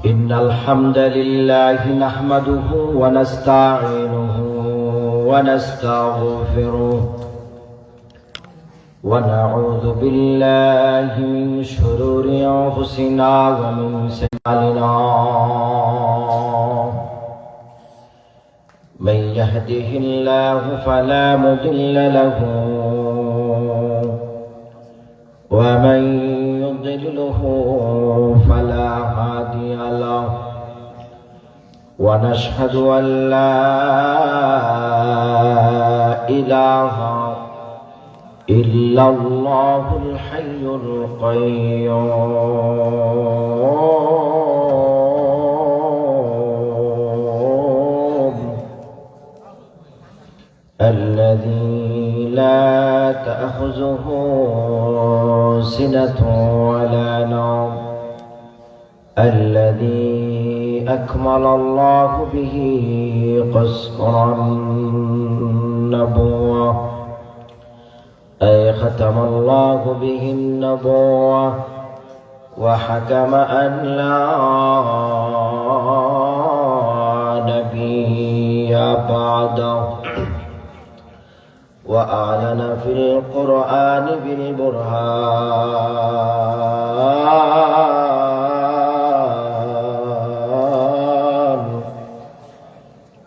إن الحمد لله نحمده ونستعينه ونستغفره ونعوذ بالله من شرور أنفسنا ومن سيئات من يهده الله فلا مضل له ومن يضلله فلا هادي له ونشهد أن لا إله إلا الله الحي القيوم الذي لا تأخذه سنة ولا نوم الذي أكمل الله به قصر النبوة أي ختم الله به النبوة وحكم أن لا نبي بعده وأعلن في القرآن بالبرهان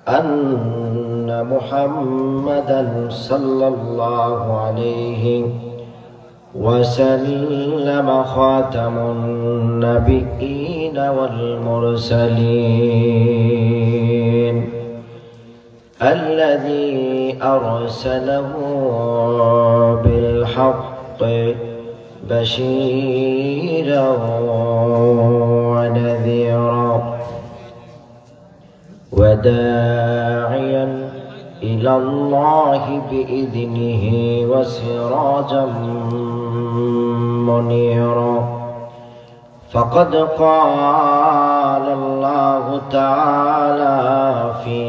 أن محمدًا صلى الله عليه وسلم خاتم النبيين والمرسلين الذي أرسله بالحق بشيرا ونذيرا وداعيا إلى الله بإذنه وسراجا منيرا فقد قال الله تعالى في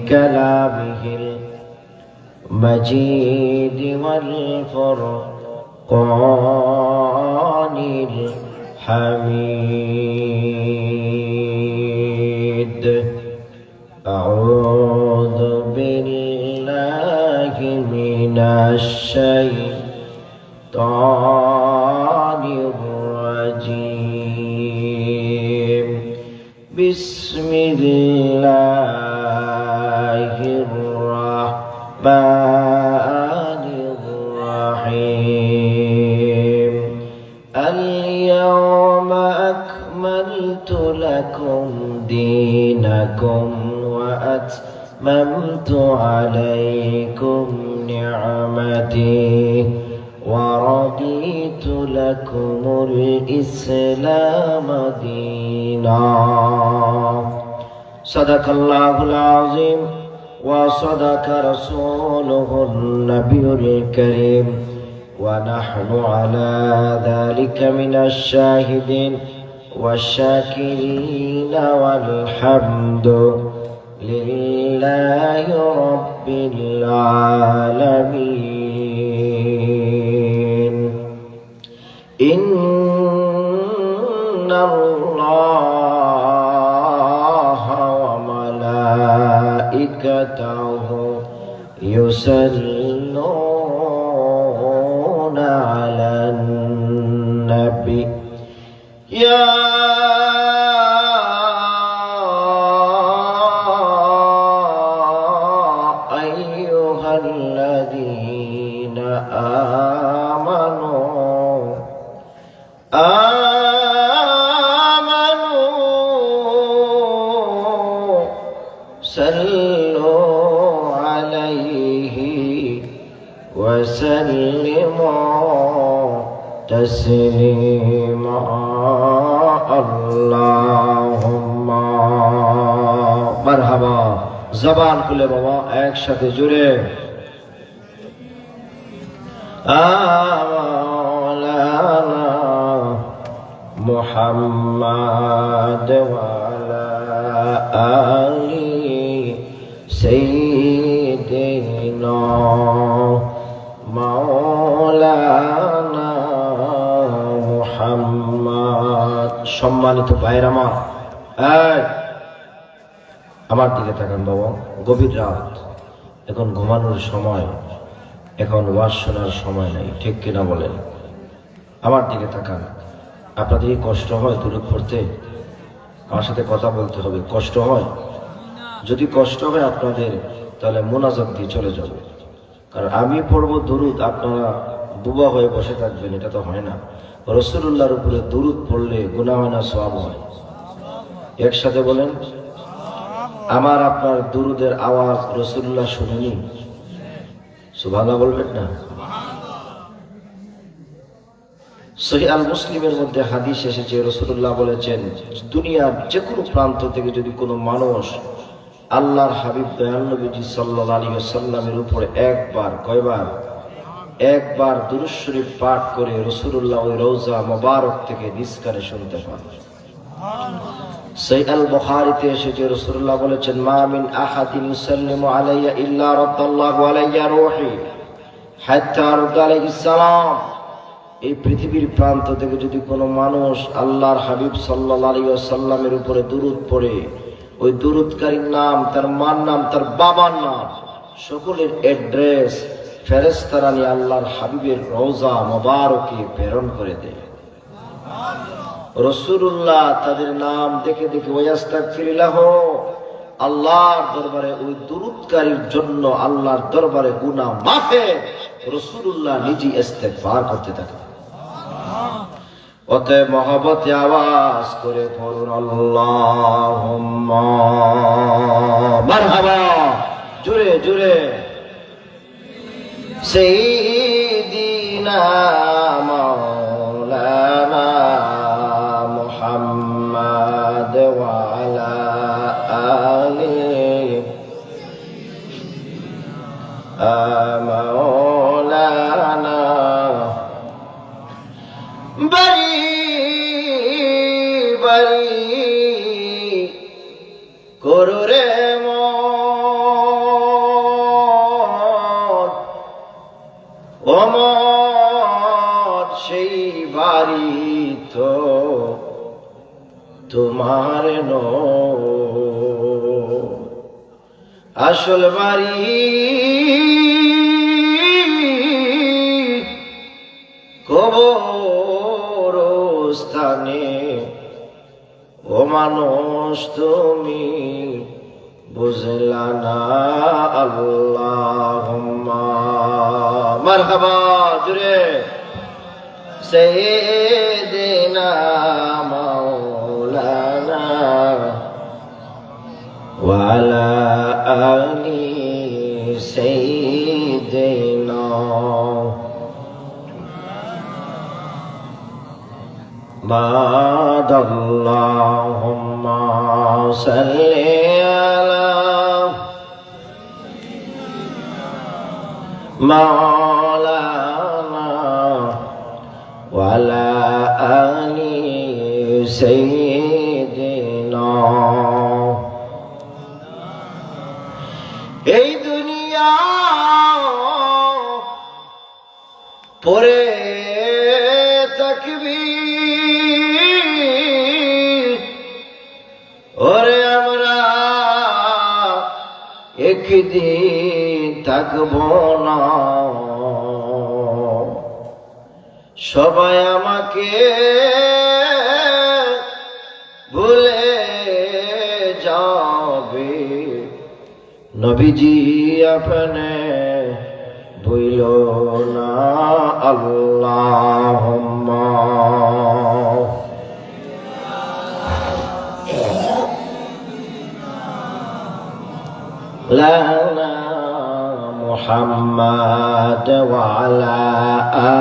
كلامه المجيد والفرقان الحميد أعوذ بالله من الشيطان الرجيم بسم الله الرحمن الرحيم اليوم أكملت لكم دينكم وأتممت عليكم نعمتي ورضيت لكم الإسلام دينا صدق الله العظيم وصدق رسوله النبي الكريم ونحن على ذلك من الشاهدين والشاكرين والحمد لله رب العالمين إن الله وملائكته يصلون على النبي يا أيها الذين آمنوا صلوا عليه وسلموا تسليما اللهم مرحبا জবান খুলে বাবা একসাথে জুড়ে مولانا محمد وعلى آل سيدنا مولانا محمد সম্মানিত ভাইয়ের আমার দিকে তাকান বাবা। গভীর রাত, এখন ঘুমানোর সময়, এখন ওয়াজ শোনার সময় নেই, ঠিক কিনা বলেন? আমার দিকে তাকান। আপনাদের কি কষ্ট হয় দুরূদ পড়তে? আমার সাথে কথা বলতে হবে। কষ্ট হয়? যদি কষ্ট হয় আপনাদের, তাহলে মোনাজাত দিয়ে চলে যাবে। কারণ আমি পড়বো দুরূদ, আপনারা বুবা হয়ে বসে থাকবেন, এটা তো হয় না। রাসূলুল্লাহর উপরে দুরূদ পড়লে গুনাহ হয় না, সওয়াব হয়? একসাথে বলেন। আমার আপনার দুরূদের আওয়াজ রাসূলুল্লাহ শুনেনি? সুবহানাল্লাহ বলবেন না? সহিহ আল মুসলিমের মধ্যে হাদিস এসেছে, রাসূলুল্লাহ বলেছেন, দুনিয়ার যে কোনো প্রান্ত থেকে যদি কোনো মানুষ আল্লাহর হাবিব দয়াল নবীজি সাল্লাল্লাহু আলাইহি ওয়াসাল্লামের উপর একবার দুরূদ শরীফ পাঠ করে রাসূলুল্লাহ ওই রওজা মোবারক থেকে নিজ কানে শুনতে পান। সহিহ আল বুখারীতে এসেছে, রাসূলুল্লাহ বলেছেন, মা মিন আহাদিন ইউসাল্লিমু আলাইয়া ইল্লা রাদ্দাল্লাহু আলাইয়া রূহি হাত্তা আরুদ্দা আলাইহিস সালাম। এই পৃথিবীর প্রান্ত থেকে যদি কোনো মানুষ আল্লাহর হাবিব সাল্লাল্লাহু আলাইহি ওয়াসাল্লামের উপরে দুরূদ পড়ে, ওই দুরূদকারীর নাম, তার মার নাম, তার বাবার নাম, সকলের অ্যাড্রেস ফেরেশতারা নিয়ে আল্লাহর হাবিবের রওজা মোবারকে প্রেরণ করে দেয়। রাসূলুল্লাহ তাদের নাম দেখে দেখে ওয়াস্তাগফিরুল্লাহ, আল্লাহর দরবারে ওই দুরূদকারীর জন্য আল্লাহর দরবারে গুনাহ মাফে রাসূলুল্লাহ নিজে ইস্তেগফার করতে থাকে। অতএব মহব্বতে আওয়াজ করে পড়ুন আল্লাহুম্মা মারহাবা, জোরে জোরে। সাইয়্যিদিনা মাওলানা মুহাম্মাদ ওয়া আলা আলিহি মাওলানা বারি বারি করো রে মন, সেই বাড়ি তো তোমার আসল বাড়ি কবরস্থানে। ও মানুষ তুমি বুঝলা না, আল্লাহুম্মা মারহাবা, জোরে। সাইয়্যিদিনা মাওলানা ওয়া আলা আলি সাইয়্যিদিনা মাদাল্লাহুম্মা সাল্লি আলা মাওলানা ওয়া আলা আলি সাইয়্যিদিনা। এই দুনিয়া পরে থাকবি, ওরে আমরা একদিন থাকব না। সবাই আমাকে ভুলে যাবে, নবীজি আপনে ভুলো না, আল্লাহুম্মা লানা মুহাম্মাদ ওয়া আলা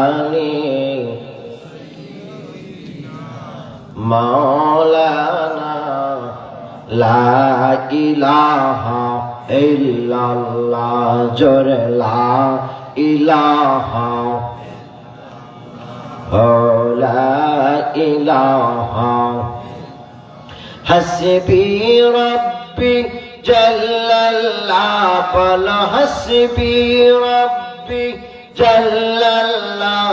আলি মাওলানা লা ইলাহা ইল্লাল্লাহ, জোরে লা ইলাহা লা ইলাহা। হাসবি রব্বি জাল্লাল্লাহ, বল হাসবি রব্বি জাল্লাল্লাহ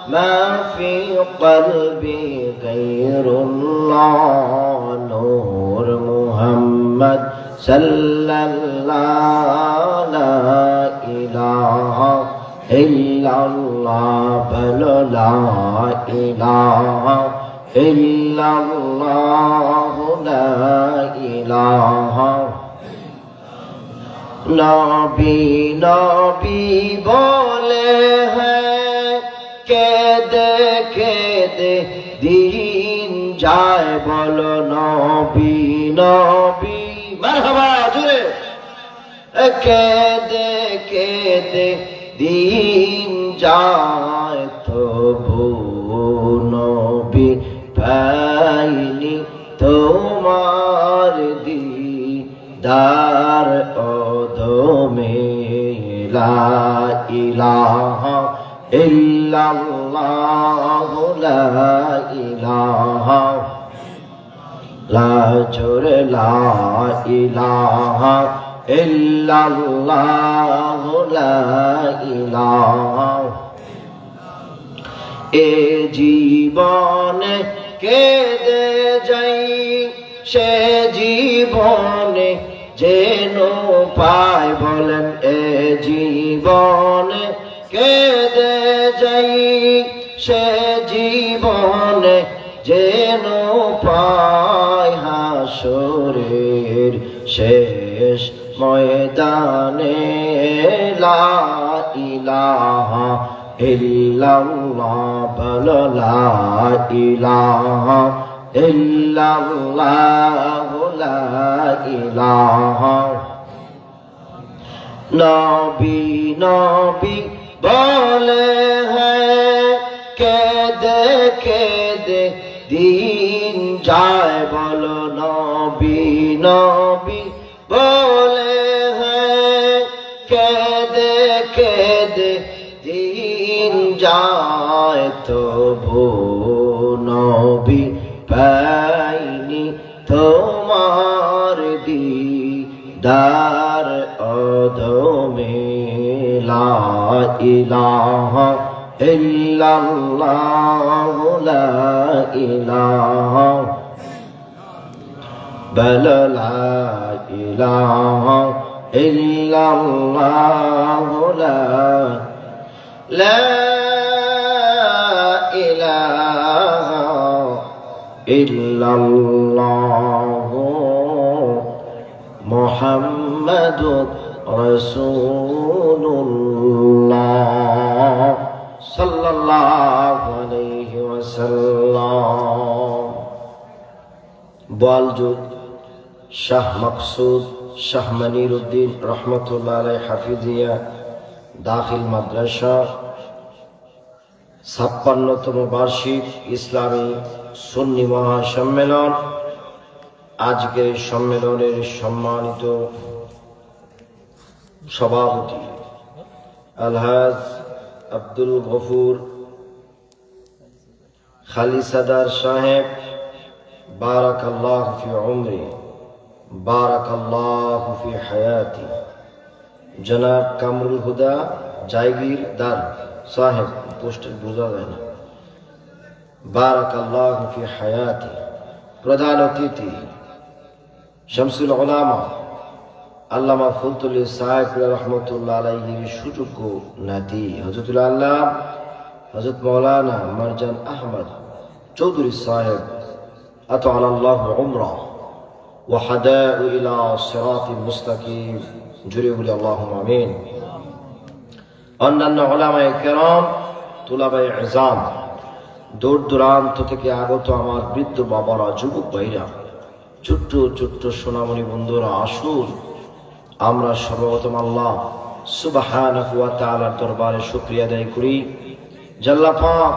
ما في قلبي غير الله نور محمد صلى الله لا إله إلا الله بل لا إله إلا الله لا إله নবী নবী বলে হ্যাঁ কেঁদে কেঁদে দিন যায় বলো নবী নবী মারহাবা জোরে কেঁদে কেঁদে দিন যায় তবু নবী পাইনি তোমার দিদার অদমে লা ইলাহা ইল্লাল্লাহ লা ইলাহা লা জোরে লা ইলাহা ইল্লাল্লাহ লা ইলাহা এ জীবনে কেঁদে যাই সে জীবনে যেন পায় বলেন এ জীবনে কেঁদে যাই সে জীবনে যেন পায় হাসরের শেষ ময়দানে লা ইলাহা ইল্লাল্লাহ বল লা ইলাহা ইল্লাল্লাহ লা ইলাহা নবী নবী বলে হ্যাঁ কেঁদে কেঁদে দিন যায় বলো নবী নবী বলে হ্যাঁ কেঁদে কেঁদে দিন যায় তবু নবী পাইনি তোমার দিদার অদমে লা ইলাহা ইল্লাল্লাহ লা ইলাহা বল লা ইলাহা ইল্লাল্লাহ লা ইলাহা ইল্লাল্লাহ মুহাম্মাদুর রাসূলুল্লাহ সাল্লাল্লাহু আলাইহি ওয়াসাল্লাম। বলজুদ শাহ মকসুদ শাহ মনিরউদ্দিন রহমতুল্লাহ আলাইহি হাফিজিয়া দাখিল মাদ্রাসা 56তম বার্ষিক ইসলামী সুন্নি মহাসম্মেলন। আজকের সম্মেলনের সম্মানিত সভাপতি আলহাজ আব্দুল গফুর খালিসাদার সাহেব বারাকাল্লাহু ফি উমরি বারাকাল্লাহু ফি হায়াতি, জনাব কামরুল হুদা জায়গিরদার সাহেব, পোস্টের বোঝা যায় না, বারাকাল্লাহু ফি হায়াতি। প্রধান অতিথি শামসুল উলামা আল্লামা ফুলতুল সাহেব রহমতুল্লাহ আলাইহির সুযোগ্য নাতি হযরতুল আল্লাহ হযরত মাওলানা মারজান আহমদ চৌধুরী সাহেব আতাআল্লাহু উমরাহ ওয়া হাদাউ ইলা সিরাতিল মুস্তাকিম, জুড়ে বলি আল্লাহুম্মা আমিন। অন্যান্য উলামায়ে কেরাম, তুলাবায়ে ইজাম, দূর দূরান্ত থেকে আগত আমার বৃদ্ধ বাবারা, যুবক ভাইরা, ছোট্ট ছোট্ট সোনামণি বন্ধুরা, আসুন আমরা সর্বপ্রথম আল্লাহ সুবহানাহু ওয়া তাআলার দরবারে শুকরিয়া আদায় করি। জাল্লা পাক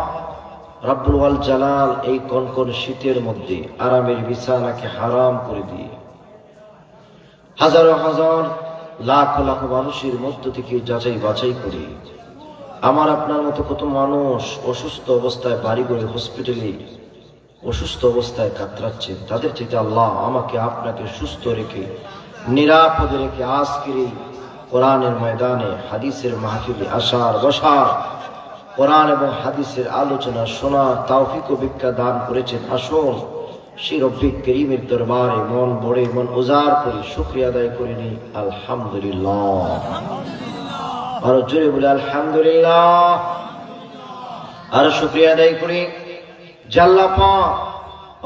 রব্বুল ওয়াল জালাল এই কনকন শীতের মধ্যে আরামের বিছানাকে হারাম করে দিয়ে হাজারো হাজার লাখ লাখ মানুষের মধ্য থেকে যাচাই বাছাই করে আমার আপনার মতো কত মানুষ অসুস্থ অবস্থায় বাড়ি করে হসপিটালে অসুস্থ অবস্থায় কাতরাচ্ছে, তাদের থেকে আল্লাহ আমাকে আপনাকে সুস্থ রেখে নিরাপদে রেখে আজকের এই কোরআনের ময়দানে হাদিসের মাহফিলে আসার বসার কোরআন এবং হাদিসের আলোচনা শোনা তৌফিক ও ভিক্ষা দান করেছেন। আসুন সেই রব্বিক করিমের দরবারে মন ভরে মন উজাড় করে শুকরিয়া আদায় করে নিই। আলহামদুলিল্লাহ, আরো জোরে বলে আলহামদুলিল্লাহ। আরো শুকরিয়া আদায় করি যে আল্লাহ পাক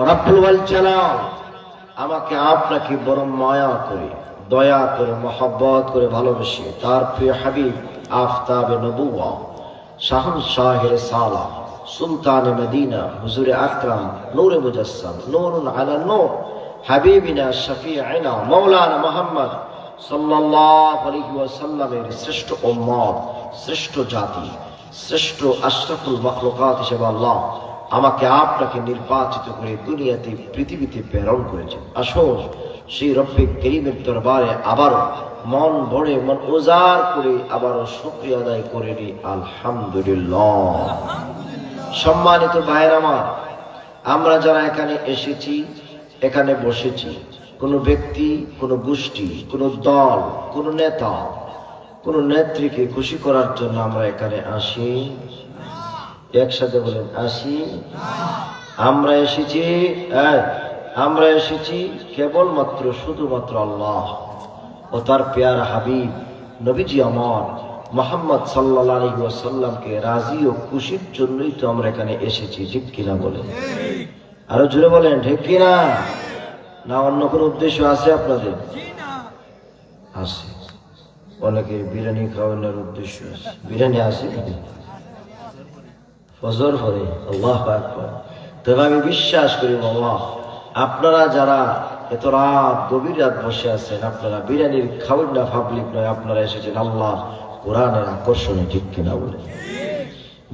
রব্বুল ওয়াল জালাল আমাকে আপনাকে বড় মায়া করে দয়া করে মহব্বত করে ভালোবেসে তার প্রিয় হাবিব আফতাবে নবুওয়া শাহনশাহের সালা সুলতানে মদিনা হুজুরে আকরাম নূরে মুজাসসাম নূরুন আলা নূর হাবিবিনা শফিঈনা মাওলানা মুহাম্মদ সাল্লাল্লাহু আলাইহি ওয়াসাল্লামের শ্রেষ্ঠ উম্মত, শ্রেষ্ঠ জাতি, শ্রেষ্ঠ আশরাফুল মাখলুকাত হিসেবে আল্লাহ আমাকে আপনাকে নির্বাচিত করে দুনিয়াতে পৃথিবীতে প্রেরণ করেছেন। আসুন সেই রব্বিক করিমের দরবারে আবারও মন ভরে মন উজাড় করে আবারও শুকরিয়া আদায় করে নিই। আলহামদুলিল্লাহ। সম্মানিত ভাইয়ের আমার, আমরা যারা এখানে এসেছি, এখানে বসেছি, কোনো ব্যক্তি, কোনো গোষ্ঠী, কোনো দল, কোনো নেতা, কোনো নেত্রীকে খুশি করার জন্য আমরা এখানে আসি। একসাথে বলেন আসি। আমরা এসেছি কেবলমাত্র শুধুমাত্র আল্লাহ ও তার পেয়ারা হাবিব নবীজি আমার মুহাম্মদ সাল্লাল্লাহু আলাইহি ওয়াসাল্লামকে রাজি ও খুশির জন্যই তো আমরা এখানে এসেছি। ঠিক কিনা বলেন? আরো জোরে বলেন ঠিক কিনা? না অন্য কোনো উদ্দেশ্য আছে আপনাদের? আছে। অনেকে বিরিয়ানি খাওয়ানোর উদ্দেশ্য আছে। বিরিয়ানি আছে ফজর পরে, আল্লাহু আকবার। তবে আমি বিশ্বাস করি বাবা, আপনারা যারা এত রাত গভীর রাত বসে আছেন, আপনারা বিরিয়ানির খাওয়ান না, পাবলিক নয়, আপনারা এসেছেন আল্লাহ কোরআনের আকর্ষণে। ঠিক কিনা বলে?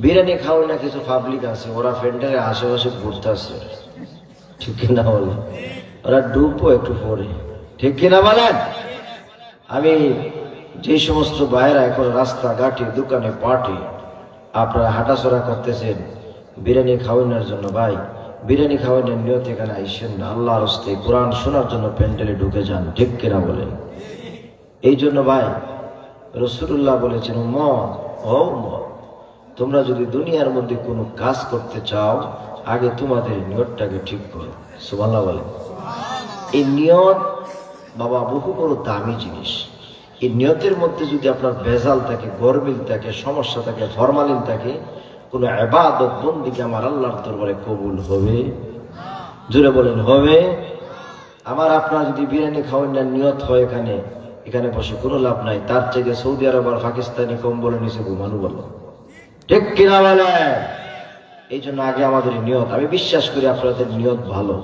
বিরিয়ানি খাওয়ান না কিছু পাবলিক আছে, ওরা ফ্রেন্ডের আশেপাশে ঘুরতে আসে। ঠিক কিনা বলে? ওরা ডুবো একটু পরে। ঠিক কিনা বলেন? আমি যে সমস্ত ভাইয়েরা এখন রাস্তাঘাটে দোকানে পাটে আপনারা হাঁটাচলা করতেছেন বিরিয়ানি খাওয়ানোর জন্য, ভাই বিরিয়ানি খাওয়ানোর নিয়ত এখানে আইসেন না। আল্লাহর রাস্তে কোরআন শোনার জন্য প্যান্ডেলে ঢুকে যান। ঠিক কিনা বলেন? এই জন্য ভাই রাসূলুল্লাহ বলেছেন, উম্মত ও উম্মত, তোমরা যদি দুনিয়ার মধ্যে কোনো কাজ করতে চাও আগে তোমাদের নিয়তটাকে ঠিক করো। সুবহানাল্লাহ বলেন। এই নিয়ত বাবা বহু বড় দামি জিনিস। এই নিয়তের মধ্যে যদি আপনার ভেজাল থাকে, গরমিল থাকে, সমস্যা থাকে, ফরমালিন থাকে, কোন ইবাদত বন্দেগী আমার আল্লাহর দরবারে কবুল হবে? জোরে বলেন হবে? আমার আপনার যদি বিরিয়ানি খাওয়ানোর নিয়ত হয় এখানে বসে কোনো লাভ নাই। তার থেকে সৌদি আরব আর পাকিস্তানি কম্বলের নিচে ঘুমানো বলো। ঠিক কিনা বলে? এই জন্য আগে আমাদের নিয়ত। আমি বিশ্বাস করি আপনাদের নিয়ত ভালো।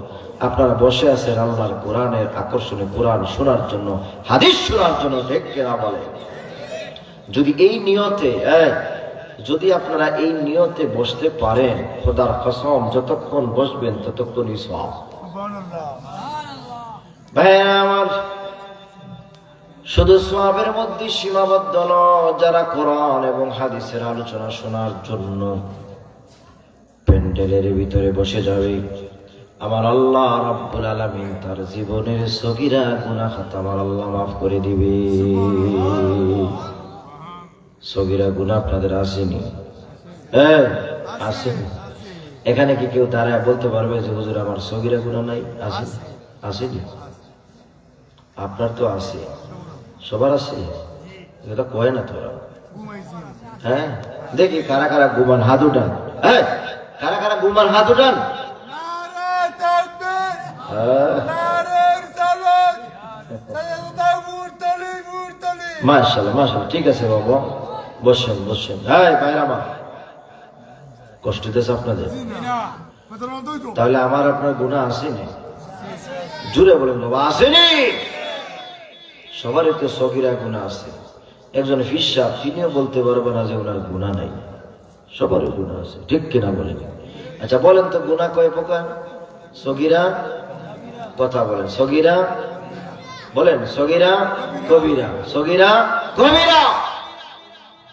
আপনারা বসে আছেন আল্লাহর কোরআনের আকর্ষণে কোরআন শোনার জন্য, হাদিস শোনার জন্য। ঠিক কিনা বলে? যদি এই নিয়তে যদি আপনারা এই নিয়তে বসতে পারেন, খোদার কসম যতক্ষণ বসবেন ততক্ষণই সওয়াব। ভাই আমার, শুধু সওয়াবের মধ্যে সীমাবদ্ধ নয়, যারা কোরআন এবং হাদিসের আলোচনা শোনার জন্য প্যান্ডেলের ভিতরে বসে যাবে, আমার আল্লাহ রাব্বুল আলামিন তার জীবনের সগীরা গুনাহ খাতা আমার আল্লাহ মাফ করে দিবে। সগীরা গুনাহ আপনাদের আসেনি? আসেনি? এখানে কি কেউ দাঁড়ায় বলতে পারবে যে হুজুর আমার সগীরা গুনাহ নাই? আসেনি? আপনার তো আছে, সবার আছে। এটা কয় না তোরা? দেখি কারা কারা ঘুমান হাত উঠান। কারা কারা ঘুমান হাত উঠান। মাশাআল্লাহ মাশাআল্লাহ, ঠিক আছে বাবা, বসেন বসেন। ভাইরা আমার, কষ্ট দিতেছে আপনাদের? তাহলে আমার আপনার গুনাহ আসেনি? জুড়ে বলেন বাবা, আসেনি? সবারই তো সগীরা গুনাহ আছে। একজন ফিস সাহেব তিনিও বলতে পারবে না যে ওনার গুনাহ নাই। সবারই গুনাহ আছে। ঠিক কিনা বলেন? আচ্ছা বলেন তো গুনাহ কয় প্রকার? সগীরা, কথা বলেন। সগীরা বলেন, সগীরা কবিরা, সগীরা কবিরা।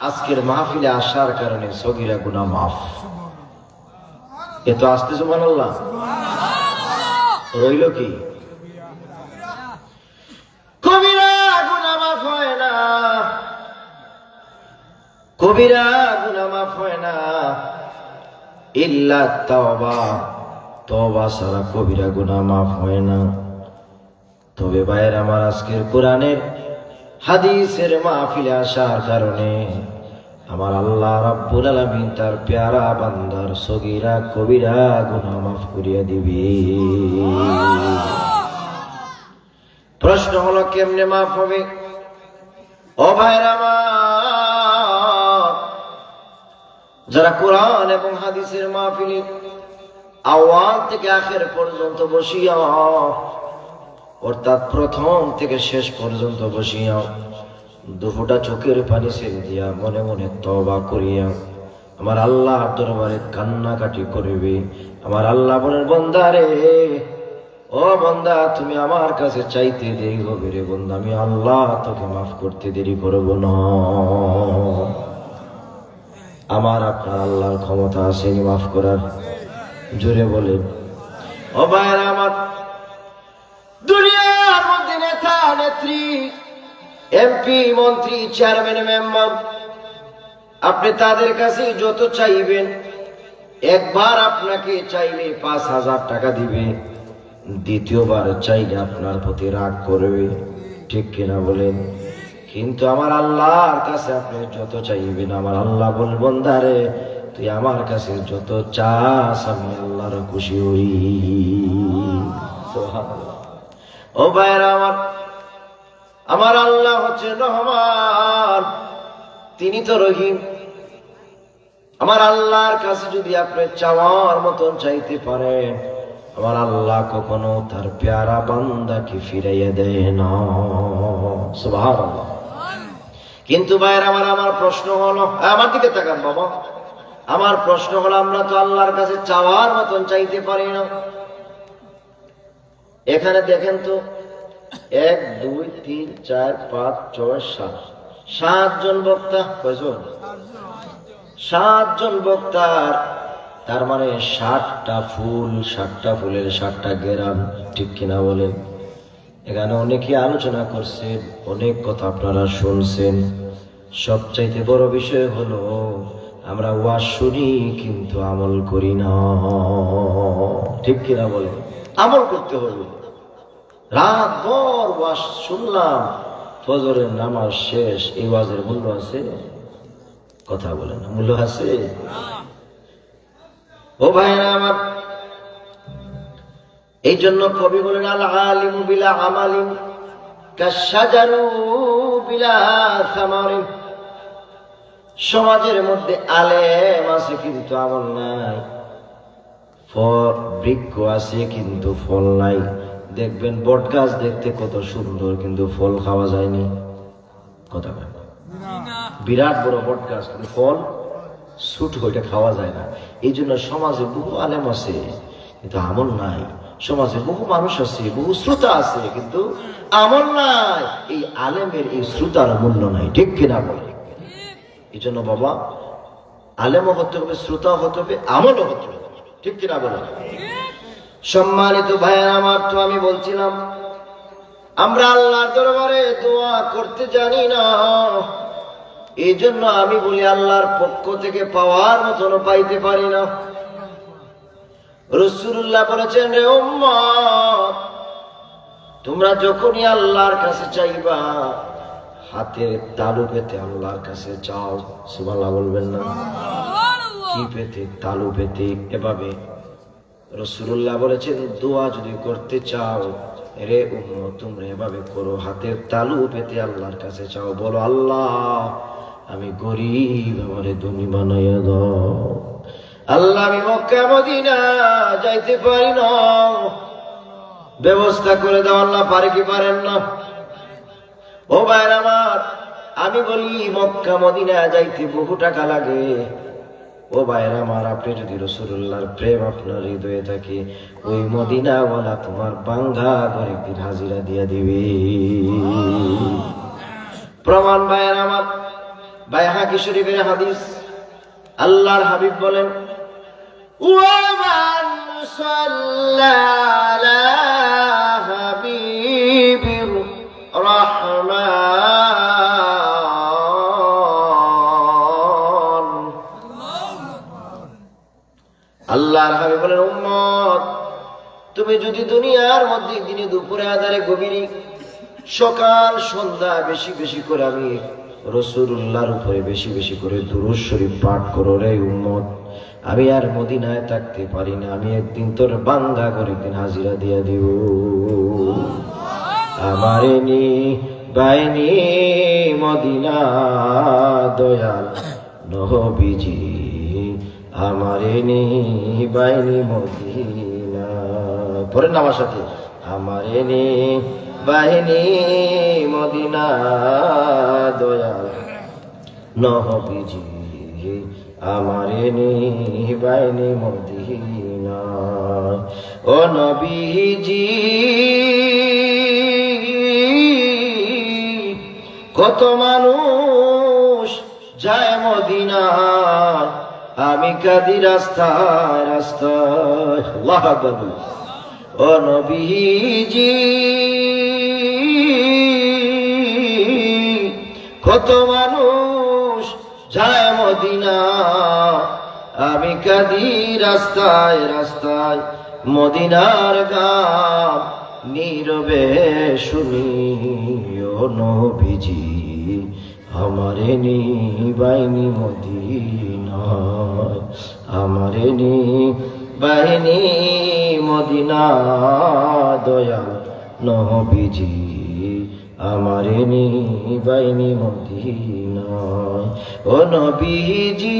আজকের মাহফিলে আসার কারণে সগীরা গুনাহ মাফ। এত আসতে সুবহানাল্লাহ। রইল কি? কবিরা গুনাহ মাফ হয় না। কবিরা গুনাহ মাফ হয় না ইল্লা তাওবা, তওবা ছাড়া কবিরা গুনাহ মাফ হয় না। তবে ভাইয়ের আমার, আজকের কোরআনের হাদিসের মাহফিলে আসার কারণে আমার আল্লাহ রাব্বুল আলামিন তার প্যারা বান্দার সগীরা কবিরা গুনাহ মাফ করিয়া দিবে। প্রশ্ন হলো কেমনে মাফ হবে? ও ভাইয়ের আমার, যারা কোরআন এবং হাদিসের মাহফিলে আওয়াল থেকে আখের পর্যন্ত বসিয়া, অর্থাৎ প্রথম থেকে শেষ পর্যন্ত বসিয়া দুফোঁটা চোখের পানি ছেড়ে দিয়া মনে মনে তওবা করিয়া আমার আল্লাহর দরবারে কান্নাকাটি করবে। আমার আল্লাহ বলেন, বান্দা রে, ও বান্দা, তুমি আমার কাছে চাইতে দেরি হবে রে বান্দা, আমি আল্লাহ তোকে মাফ করতে দেরি করব না। আমার আপনার আল্লাহর ক্ষমতা আছে মাফ করার। জোরে বলেন। ও ভাইরা আমার, দুনিয়ার মধ্যে নেতা নেত্রী, এমপি, মন্ত্রী, চেয়ারম্যান, মেম্বার, আপনি তাদের কাছে যত চাইবেন, একবার আপনাকে চাইলে 5,000 টাকা দিবে, দ্বিতীয়বার চাইলে আপনার প্রতি রাগ করবে, ঠিক কিনা বলেন? কিন্তু আমার আল্লাহর কাছে আপনি যত চাইবেন, আমার আল্লাহ বলবেন, বান্দা রে, তুই আমার কাছে যত চাস আমি আল্লাহর খুশি হই। সুবহানাল্লাহ। ও ভাইরা আমার, আমার আল্লাহ হচ্ছে রহমান, তিনি তো রহিম। আমার আল্লাহর কাছে যদি আপনি চাওয়ার মতন চাইতে পারেন, আমার আল্লাহ কখনো তার প্যারা বান্দাকে ফিরাইয়া দেয় না। সুবহানাল্লাহ। কিন্তু ভাইরা আমার, আমার প্রশ্ন হলো, আমার দিকে তাকান বাবা, আমার প্রশ্ন হলো, আমরা তো আল্লাহর কাছে চাওয়ার মতন চাইতে পারি না। এখানে দেখেন তো, 1 2 3 4 5 6 7, 7 জন বক্তা। কয়জন? 7 জন বক্তার, তার মানে 60টা ফুল, 60টা ফুলের 60টা গেরান, ঠিক কিনা বলেন? এখানে অনেকে আলোচনা করছেন, অনেক কথা আপনারা শুনছেন। সবচাইতে বড় বিষয় হলো, আমরা ওয়াজ শুনি কিন্তু আমল করি না, ঠিক কিনা বলেন? আমল করতে হবে। রাত ভর ওয়াজ শুনলাম, ফজরের নামাজ শেষ, এই ওয়াজের মূল্য আছে? কথা বলেন, মূল্য আছে? ও ভাইরা আমার, এই জন্য কবি বলেন, আল আলিমু বিলা আমালিন কাশজারু বিলা সামারিন। সমাজের মধ্যে আলেম আছে কিন্তু আমল নাই, বৃক্ষ আছে কিন্তু ফল নাই। দেখবেন বট গাছ দেখতে কত সুন্দর, কিন্তু ফল খাওয়া যায়নি। কথা বলেন, বিরাট বড় বট গাছ কিন্তু ফল ছোট, ওইটা খাওয়া যায় না। এই জন্য সমাজে বহু আলেম আছে কিন্তু আমল নাই, সমাজে বহু মানুষ আছে, বহু শ্রোতা আছে কিন্তু আমল নাই। এই আলেমের, এই শ্রোতার মূল্য নাই, ঠিক কিনা বলে? এই জন্য বাবা, আলেমও হতে হবে, শ্রোতাও হতে হবে, আমলও হতে হবে, ঠিক কিনা বলে? সম্মানিত ভাইয়ের আমার, তো আমি বলছিলাম, আমরা আল্লাহর দরবারে দোয়া করতে জানি না। এই জন্য আমি বলি, আল্লাহর পক্ষ থেকে পাওয়ার মতন পাইতে পারি না। রাসূলুল্লাহ বলেছেন, রে উম্মত, তোমরা যখনই আল্লাহর কাছে চাইবা, হাতে তালু পেতে আল্লাহর কাছে চাও। সুবহানাল্লাহ বলবেন না? কি পেতে? তালু পেতে। এভাবে রাসূলুল্লাহ বলেছেন, দোয়া যদি করতে চাও, রে উম্মত, তোমরা এভাবে করো, হাতের তালু পেতে আল্লাহর কাছে চাও। বলো, আল্লাহ, আমি গরিব, আমারে ধনী বানাইয়া দাও। আল্লাহ, আমি মক্কা মদিনা যাইতে পারি না, ব্যবস্থা করে দাও। আল্লাহ পারে কি পারেন না? ও ভাইরা আমার, আমি বলি, মক্কা মদিনা যাইতে বহু টাকা লাগে। ও ভাইরা আমার, আপনি যদি রাসূলুল্লাহর প্রেম আপনার হৃদয়ে থাকে, ওই মদিনাওয়ালা তোমার বাঙ্গা ঘরে একদিন হাজিরা দিয়া দিবে। প্রমাণ ভাইরা আমার, বাইহাকি শরীফের হাদিস, আল্লাহর হাবিব বলেন, ওয়ামান সাল্লা আলা হাবিবির রহমান উম্মত, তুমি যদি দুনিয়ার মধ্যে দিনে দুপুরে আধারে গভীরে সকাল সন্ধ্যা বেশি বেশি করে আমি রাসূলুল্লাহর উপরে বেশি বেশি করে দুরূদ শরীফ পাঠ করো রে উম্মত, আমি আর মদিনায় থাকতে পারি না, আমি একদিন তোর বাঙ্গা করে একদিন হাজিরা দিয়া দিব। আমারে নি বাইনি মদিনা দয়াল নবীজি, আমারে নি বাইনি মদিনা। পড়েন আমার সাথে, আমারে নি বাইনি মদিনা দয়াল নবীজি, আমারে নি বাইনি মদিনা। ও নবীজি কত মানুষ যায় মদিনায়, আমি কাঁদি রাস্তায় রাস্তায়। আল্লাহু আকবার। ও নবীজি কত মানুষ যায় মদিনায়, আমি কাঁদি রাস্তায় রাস্তায়, মদিনার গান নীরবে শুনি। ও নবীজি আমারে নি বাইনি মদিনায়, আমারে নি বাইনি মদিনা দয়াল নবীজি, আমারে নি বাইনি মদিনায়। ও নবীজি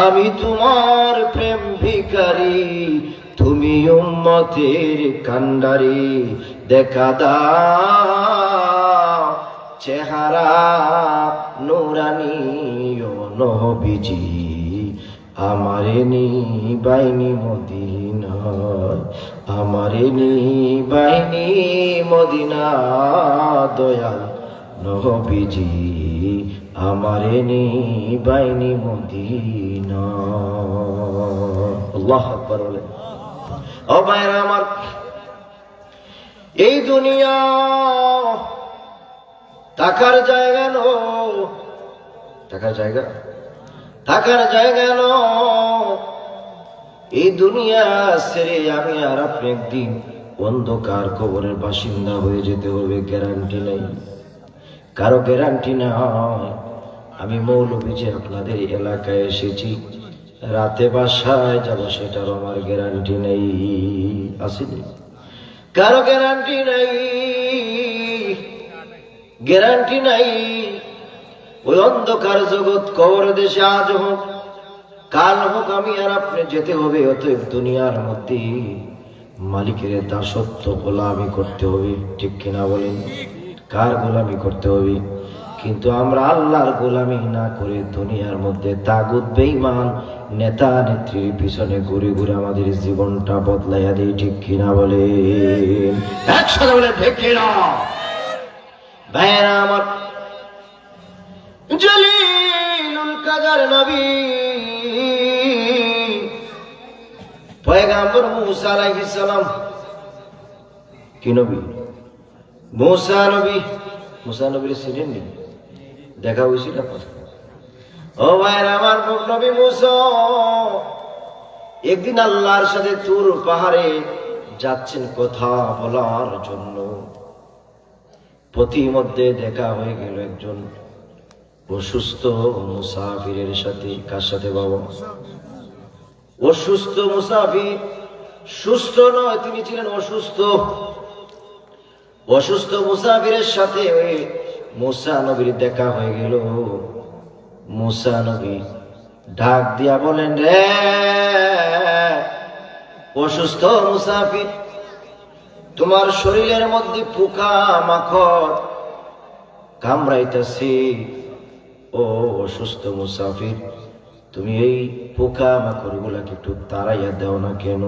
আমি তোমার প্রেম ভিখারি, তুমি উম্মতের কান্ডারি, দেখা দাও চেহারা নুরানি। ও নবীজি আমারে নি বাইনি মদিনায়, আমারে নি বাইনি মদিনা দয়াল নবীজি, আমারে নি বাইনি মদিনা। আল্লাহু আকবার। ও ভাইরা আমার, এই দুনিয়া থাকার জায়গা নো, থাকার জায়গা, থাকার জায়গা নো। এই দুনিয়া ছেড়ে আমি আর আপনি একদিন অন্ধকার কবরের বাসিন্দা হয়ে যেতে হবে, গ্যারান্টি নেই, কারো গ্যারান্টি না। আমি মৌলভী যে আপনাদের এলাকায় এসেছি, রাতে বাসায় যাব সেটার আমার গ্যারান্টি নেই, আসেনি, কারো গ্যারান্টি নাই, গ্যারান্টি নাই। ওই অন্ধকার জগৎ কবর দেশে আজ হোক কাল হোক আমি আর আপনি যেতে হবে। অতএব দুনিয়ার মধ্যে মালিকের দাসত্ব গোলামি করতে হবে, ঠিক কিনা বলেন? কার গোলামি করতে হবে? কিন্তু আমরা আল্লাহর গোলামি না করে দুনিয়ার মধ্যে তাগুত বেঈমান নেতা নেত্রীর পিছনে ঘুরে ঘুরে আমাদের জীবনটা বদলাইয়া দেই, ঠিক কিনা বলেন? একসাথে বলে ঠিক কিনা? ভাইরা আমার, জলিলুল কাদার নবী পয়গম্বর মুসা আলাইহিস সালাম, কি নবী? মুসা নবী। মুসা নবীর ছিলেন নি? দেখা হয়েছিল আপনার? ও ভাইরা আমার, নবী মুসা একদিন আল্লাহর সাথে তুর পাহাড়ে যাচ্ছেন কথা বলার জন্য। পথিমধ্যে দেখা হয়ে গেল একজন অসুস্থ মুসাফিরের সাথে। কার সাথে বাবা? অসুস্থ মুসাফির, সুস্থ নয়, তিনি ছিলেন অসুস্থ। অসুস্থ মুসাফিরের সাথে মুসা নবীর দেখা হয়ে গেল। মুসা নবী ডাক দিয়া বলেন, রে অসুস্থ মুসাফির, তোমার শরীরের মধ্যে পোকা মাকড় কামড়াইতেছে। ও অসুস্থ মুসাফির, তুমি এই পোকা মাকড় গুলাকে একটু তাড়াইয়া দাও না কেন?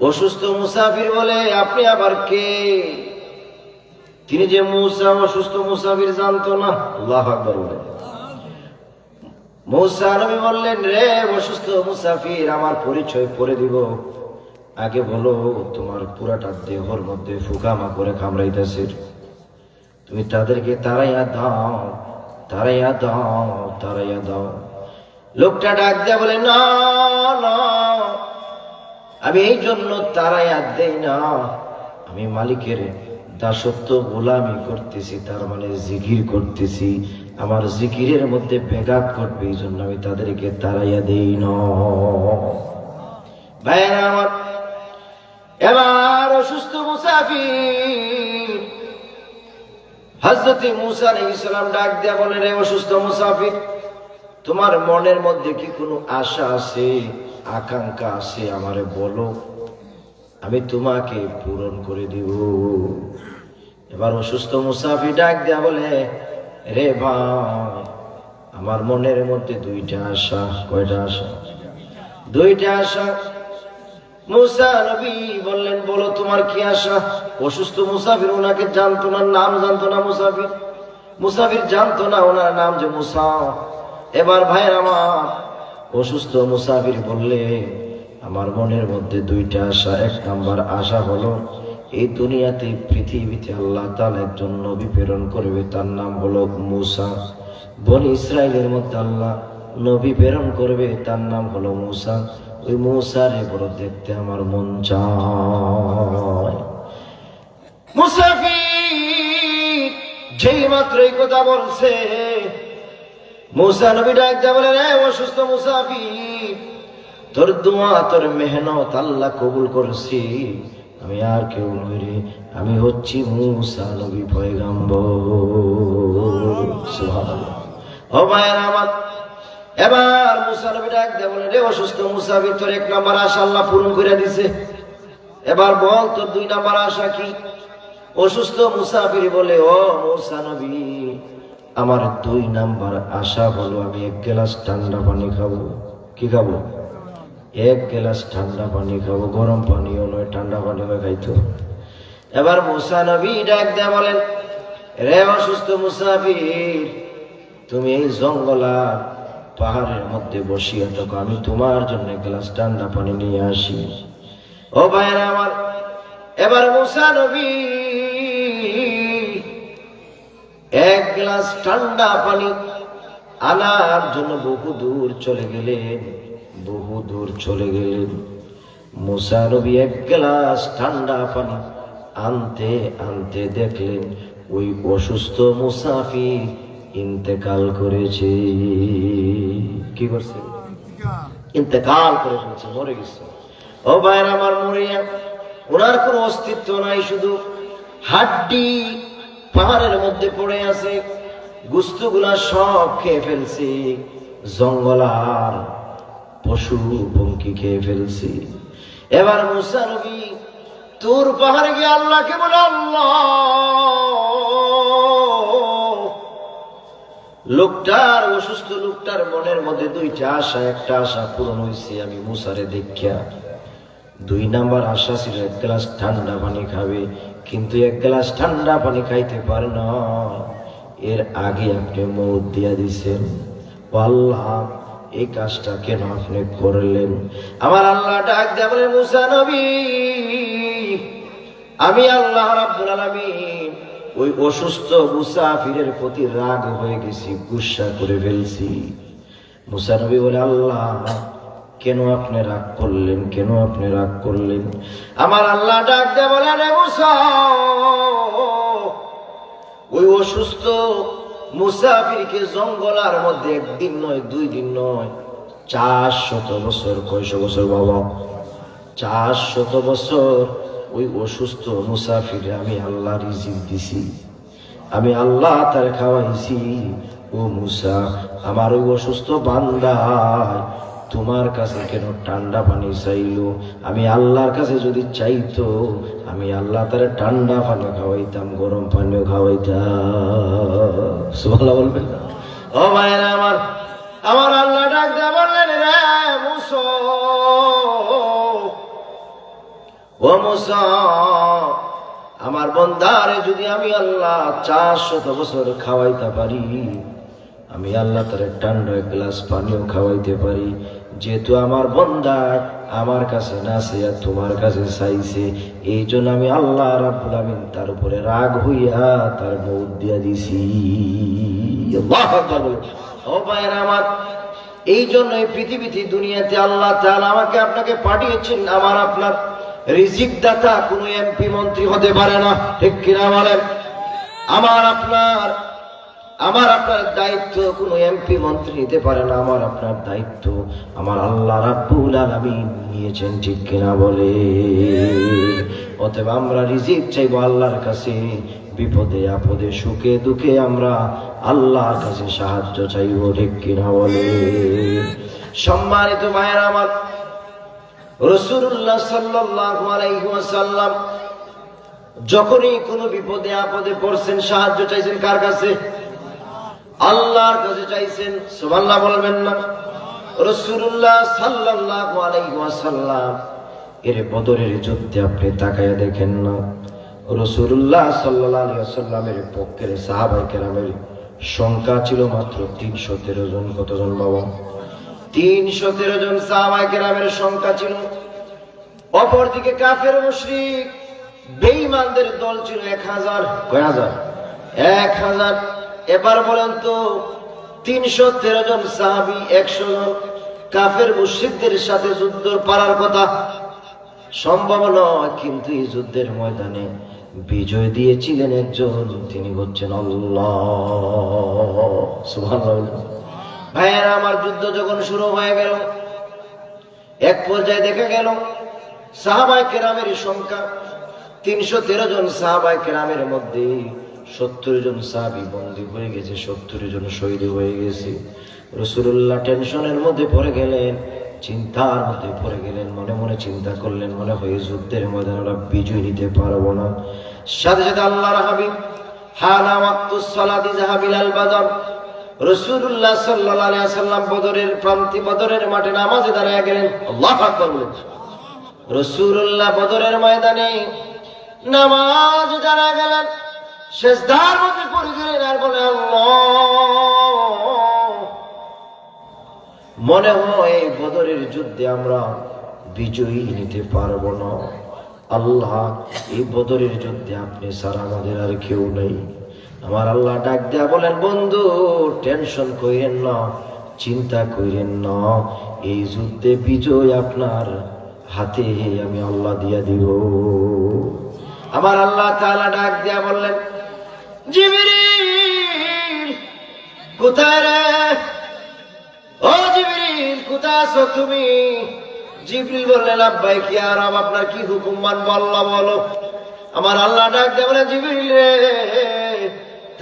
অসুস্থ মুসাফির বলে, আপনি আবার কে? তিনি যে মুসা, অসুস্থ মুসাফির জানতো না। আল্লাহু আকবার বলেন। মুসা নবী বললেন, রে অসুস্থ মুসাফির, আমার পরিচয় পড়ে দিব, আগে বলো তোমার পুরাটা দেহর মধ্যে পোকা মাকড়ে কামড়াইতেছে, তুমি তাদেরকে তাড়াইয়া দাও, তারাইয়া দাও, তারাইয়া দাও। লোকটা ডাক দেয়া বলে, না না, আমি এই জন্য তারাইয়া দেই না, আমি মালিকের দাসত্ব গোলামি করতেছি, তার মানে জিকির করতেছি, আমার জিকিরের মধ্যে ব্যাঘাত ঘটবে, এই জন্য আমি তাদেরকে তাড়াইয়া দেই না। ভাইয়েরা আমার, এবার অসুস্থ মুসাফির হযরত মূসা আলাইহিস সালাম ডাক দেয়া বলে, রে অসুস্থ মুসাফির, তোমার মনের মধ্যে কি কোনো আশা আছে, আকাঙ্ক্ষা আছে, আমারে বলো, আমি তোমাকে পূরণ করে দিব। এবার অসুস্থ মুসাফির ডাক দেয়া বলে, রে ভাই, আমার মনের মধ্যে দুইটা আশা। কয়টা আশা? দুইটা আশা। মূসা নবী বললেন, বলো তোমার কি আশা? অসুস্থ মুসাফির ওনাকে জানতো না, নাম জানতো না। মুসাফির জানতো না ওনার নাম যে মূসা। এবার ভাইয়ের আমার, অসুস্থ মুসাফির বললে, আমার মনের মধ্যে দুইটা আশা। এক নাম্বার আশা হলো, এই দুনিয়াতে পৃথিবীতে আল্লাহ তাআলা একজন নবী প্রেরণ করবে, তার নাম হলো মূসা। বনি ইসরাইলের মধ্যে আল্লাহ নবী প্রেরণ করবে, তার নাম হলো মূসা। ওই মূসারে বড় দেখতে আমার মন চায়। মুসাফির যেই মাত্র এই কথা বলছে, মূসা নবী ডাক দেয়া বলে, রে অসুস্থ মুসাফির, তোর দোয়া, তোর মেহনত আল্লাহ কবুল করছি। আমি আর কেউ নই রে, আমি হচ্ছি মূসা নবী পয়গম্বর। সুবহানাল্লাহ। ও ভাইয়ের আমার, এবার মূসা নবী ডাক দেয়া বলে, রে অসুস্থ মুসাফির, তোর এক নাম্বার আশা আল্লাহ পূরণ করে দিছে, এবার বল তোর দুই নাম্বার আশা কি? অসুস্থ মুসাফির বলে, ও মূসা নবী, আমার দুই নাম্বার আশা হলো, আমি এক গ্লাস ঠান্ডা পানি খাবো। কি খাবো? এক গ্লাস ঠান্ডা পানি খাবো। গরম পানিও নয়, ঠান্ডা পানি খাইতো। এবার মূসা নবী ডাক দেয়া বলেন, রে অসুস্থ মুসাফির, তুমি এই জঙ্গলা পাহাড়ের মধ্যে বসিয়া থাকো, আমি তোমার জন্য এক গ্লাস ঠান্ডা পানি নিয়ে আসি। ও ভাইরা আমার, এবার মূসা নবী এক গ্লাস ঠান্ডা পানি আনার জন্য বহু দূর চলে গেলেন। মূসা নবী এক গ্লাস ঠান্ডা পানি আনতে আনতে দেখলেন ওই অসুস্থ মুসাফির ইন্তেকাল করেছে। কি করছে? ইন্তেকাল করে ফেলছে, মরে গেছে। ও ভাইরা আমার, মরিয়া ওনার কোনো অস্তিত্ব নাই, শুধু হাড্ডি পাহাড়ের মধ্যে পড়ে আছে, গুস্তগুলা সব খেয়ে ফেলছে, জঙ্গলার পশু পঙ্খী খেয়ে ফেলছে। এবার মূসা নবী তুর পাহাড়ে গিয়ে আল্লাহকে বলে, আল্লাহ, লোকটার, অসুস্থ লোকটার মনের মধ্যে দুইটা আশা, একটা আশা পূরণ হয়েছে, আমি মূসারে দেখিয়া। দুই নাম্বার আশা ছিল এক গ্লাস ঠান্ডা পানি খাবে, কিন্তু এক গ্লাস ঠান্ডা পানি খাইতে পারে না, এর আগে আপনি মৌত দিয়া দিছেন। ও আল্লাহ, এই কাজটা কেন আপনি করলেন? আমার আল্লাহ ডাক দেয়া বলে, মূসা নবী, আমি আল্লাহ রাব্বুল আলামিন ওই অসুস্থ মুসাফিরের প্রতি রাগ হয়ে গেছি, গুসা করে ফেলছি। মূসা নবী বলে, আল্লাহ, কেন আপনি রাগ করলেন? কেন আপনি রাগ করলেন? আমার আল্লাহ ডাক দেয়া বলে, আরে মূসা, ওই অসুস্থ মুসাফিরকে জঙ্গলার মধ্যে একদিন নয়, দুই দিন নয়, 400 বছর। কয়শো বছর বাবা? 400 বছর ওই অসুস্থ মুসাফিরে আমি আল্লাহ রিজিক দিছি, আমি আল্লাহ তার খাওয়াইছি। ও মূসা, আমার ওই অসুস্থ বান্দা তোমার কাছে কেন ঠান্ডা পানি চাইলো? আমি আল্লাহর কাছে যদি চাইতো, আমি আল্লাহ তার ঠান্ডা পানি খাওয়াইতাম, গরম পানিও খাওয়াইতাম। সুবহানাল্লাহ বলবেন? ও ভাইরা আমার, আমার আল্লাহ ডাক দেয়া বললেন, রে মূসা, ও মূসা, আমার বান্দারে যদি আমি আল্লাহ 400 বছর খাওয়াইতে পারি, আমি আল্লাহ তার ঠান্ডা এক গ্লাস পানিও খাওয়াইতে পারি, যেহেতু আমার বান্দা আমার কাছে না চেয়ে তোমার কাছে চাইছে, এই জন্য আমি আল্লাহ রাব্বুল আমিন তার উপরে রাগ হইয়া তার মউত দিয়া দিছি। আল্লাহু আকবার বলে। ও ভাইরা আমার, এই জন্য এই পৃথিবীতে দুনিয়াতে আল্লাহ তাআলা আমাকে আপনাকে পাঠিয়েছেন। আমার আপনার রিজিক দাতা কোনো এমপি মন্ত্রী হতে পারে না, ঠিক কিনা বলেন? আমার আপনার দায়িত্ব কোনো এমপি মন্ত্রী নিতে পারে না। আমার আপনার দায়িত্ব আমার আল্লাহ রাব্বুল আলামিন নিয়েছেন, ঠিক কিনা বলে? অতএব আমরা রিজিক চাইবো আল্লাহর কাছে, বিপদে আপদে সুখে দুঃখে আমরা আল্লাহর কাছে সাহায্য চাইবো, ঠিক কিনা বলে? সম্মানিত ভাইয়েরা আমার, রাসূলুল্লাহ সাল্লাল্লাহু আলাইহি ওয়াসাল্লাম যখনই কোনো বিপদে আপদে পড়ছেন সাহায্য চাইছেন কার কাছে? আল্লাহর কাছে চাইছেন। সুবহানাল্লাহ বলবেন না? রাসূলুল্লাহ সাল্লাল্লাহু আলাইহি ওয়াসাল্লাম এর বদরের যুদ্ধে আপনি তাকায়া দেখেন না, রাসূলুল্লাহ সাল্লাল্লাহু আলাইহি ওয়াসাল্লামের পক্ষের সাহাবায়ে কেরামের সংখ্যা ছিল মাত্র 313 জন। কতজন বাবা? 313 জন সাহাবায়ে কেরামের সংখ্যা ছিল। অপরদিকে কাফের মুশরিক বেঈমানদের দল ছিল 1000। কয় হাজার? 1000। এবার বলেন তো, 313 জন সাহাবী 100 জন কাফের মুশরিকদের সাথে যুদ্ধ পারার কথা সম্ভব নয়, কিন্তু এই যুদ্ধের ময়দানে বিজয় দিয়েছিলেন একজন, তিনি হচ্ছেন আল্লাহ। সুবহানাল্লাহ। ভাইয়েরা আমার, যুদ্ধ যখন শুরু হয়ে গেল, এক পর্যায়ে দেখা গেল সাহাবায়ে কেরামের সংখ্যা 313 জন। সাহাবায়ে কেরামের মধ্যে 70 জন সাহাবী বন্দী হয়ে গেছে, 70 জন শহীদ হয়ে গেছে। রাসূলুল্লাহ টেনশনের মধ্যে পড়ে গেলেন, চিন্তার মধ্যে পড়ে গেলেন, মনে মনে চিন্তা করলেন, মনে হয় যুদ্ধের ময়দানে আমরা বিজয় নিতে পারবো না। সাথে সাথে আল্লাহর হাবিব হানা ওয়াক্তুস সালাতি যাহাবিলাল বাদর, রাসূলুল্লাহ সাল্লাল্লাহু আলাইহি ওয়াসাল্লাম বদরের প্রান্তে বদরের মাঠে নামাজে দাঁড়িয়ে গেলেন। আল্লাহু আকবার বলেন। রাসূলুল্লাহ বদরের ময়দানে নামাজে দাঁড়িয়ে গেলেন, সিজদার মধ্যে পড়ে গেলেন আর বলে আল্লাহ, মনে হয় এই বদরের যুদ্ধে আমরা বিজয়ী নিতে পারবো না। আল্লাহ, এই বদরের যুদ্ধে আপনি ছাড়া আমাদের আর কেউ নেই। আমার আল্লাহ ডাক দেয়া বলেন, বন্ধু টেনশন কইরেন না, চিন্তা কইরেন না, এই যুদ্ধে বিজয় আপনার হাতে আমি আল্লাহ দিয়া দিব। আমার আল্লাহ তাআলা ডাক দেয়া বললেন, জিবরিল কোথায় রে? ও জিবরিল কোথায় আছো তুমি? জিবরিল বললেন, লাব্বাইক ইয়া রাব, আপনার কি হুকুম মানবো আল্লাহ বলো। আমার আল্লাহ ডাক দেয়া বলেন, জিবরিল রে,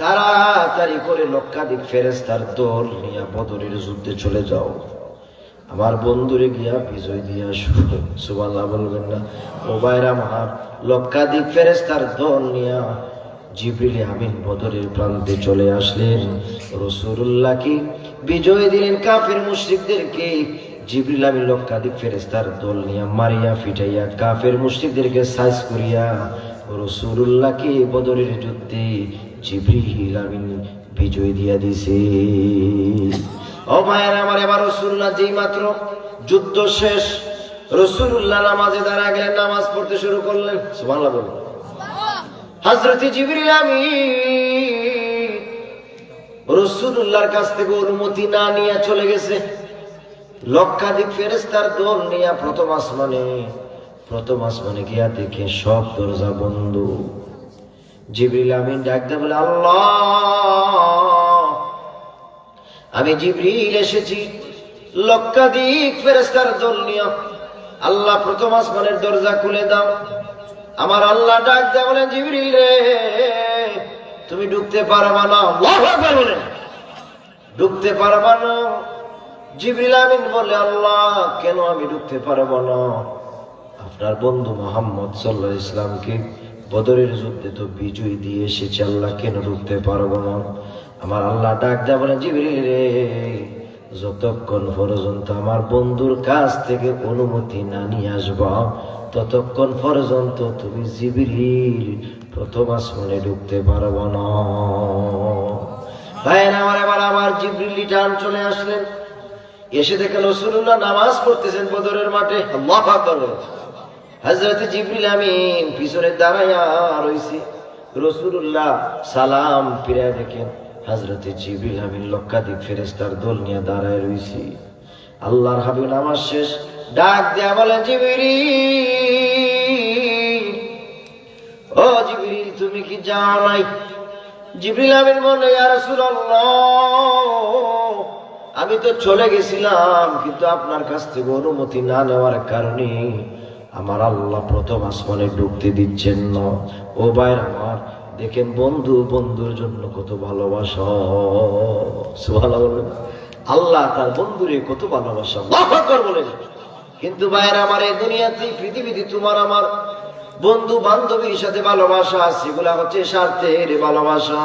তাড়াতাড়ি করে লক্ষাধিক ফেরেশতার দল নিয়ে বদরের যুদ্ধে চলে যাও, আমার বন্ধুরে গিয়া বিজয় দিয়ে আসো। সুবহানাল্লাহ বলবেন না? ও ভাইরা আমার, লক্ষাধিক ফেরেশতার দল নিয়ে জিবরিল আমিন বদরের প্রান্তে চলে আসলেন, রাসূলুল্লাহকে বিজয় দিলেন কাফের মুশরিকদেরকে। জিবরিল আমিন লক্ষাধিক ফেরেশতার দল নিয়ে মারিয়া ফিটাইয়া কাফের মুশরিকদেরকে সাইজ করিয়া রাসূলুল্লাহকে বদরের যুদ্ধে জিবরিল আমিন বিজয় দিয়া দিছে। ও ভাইয়েরা আমার, এবার রাসূলুল্লাহ যেই মাত্র যুদ্ধ শেষ, রাসূলুল্লাহ নামাজে দাঁড়ায় গেলেন, নামাজ পড়তে শুরু করলেন। সুবহানাল্লাহ বলুন। হযরত জিবরিল আমিন রাসূলুল্লাহর কাছ থেকে অনুমতি না নিয়ে চলে গেছে লক্ষাধিক ফেরেশতার দল নিয়ে প্রথম আসমানে গিয়া দেখে সব দরজা বন্ধ। জিবরিল আমিন ডাক দিয়ে বলে, আল্লাহ, আমি জিবরিল এসেছি লক্ষাধিক ফেরেশতার দল নিয়ে, আল্লাহ প্রথম আসমানের দরজা খুলে দাও। আমার আল্লাহ ডাক দেয়া বলেন, জিবরিল রে, তুমি ঢুকতে পারবা না। আল্লাহু আকবার বলেন। ঢুকতে পারবা না? জিবরিল আমিন বলে, আল্লাহ কেন আমি ঢুকতে পারবো না? আপনার বন্ধু মুহাম্মদ সাল্লাল্লাহু আলাইহি ওয়াসাল্লামকে বদরের যুদ্ধে তো বিজয় দিয়ে এসেছে, আল্লাহ কেন ঢুকতে পারবো না? আমার আল্লাহ ডাক দেয়া বলেন, জিবরিল রে, যতক্ষণ পর্যন্ত আমার বন্ধুর কাছ থেকে অনুমতি না নিয়ে আসবা, ততক্ষণ পর্যন্ত তুমি জিবরিল প্রথম আসমানে ঢুকতে পারবো না। ভাইয়েরা আমার, এবার আমার জিবরিল রিটার্ন চলে আসলেন। এসে দেখেন রাসূলুল্লাহ নামাজ পড়তেছেন বদরের মাঠে। আল্লাহু আকবার। হযরত জিবরিল আমিন পিছনে দাঁড়ায়া রইছে। রাসূলুল্লাহ সালাম ফিরায় দেখেন হযরত জিবরিল আমিন লক্ষাধিক ফেরেশতার দল নিয়ে দাঁড়ায় রইছে। আল্লাহর হাবিব নামাজ শেষ ডাক দেয়া বলে, জিবরিল, ও জিবরিল, তুমি কি যাও নাই? জিবরিল আমিন বলে, ইয়া রাসূলুল্লাহ, আমি তো চলে গেছিলাম, কিন্তু আপনার কাছ থেকে অনুমতি না নেওয়ার কারণে আমার আল্লাহ প্রথম আসমানে ঢুকতে দিচ্ছেন না। ও ভাইরা আমার, দেখেন বন্ধু বন্ধুর জন্য কত ভালোবাসা। সুবহানাল্লাহ। আল্লাহ তার বন্ধুরে কত ভালোবাসা। আল্লাহু আকবার বলেন। কিন্তু ভাইরা আমার, এই দুনিয়াতে পৃথিবীতে তোমার আমার বন্ধু বান্ধবীর সাথে ভালোবাসা, সেগুলা হচ্ছে স্বার্থের ভালোবাসা।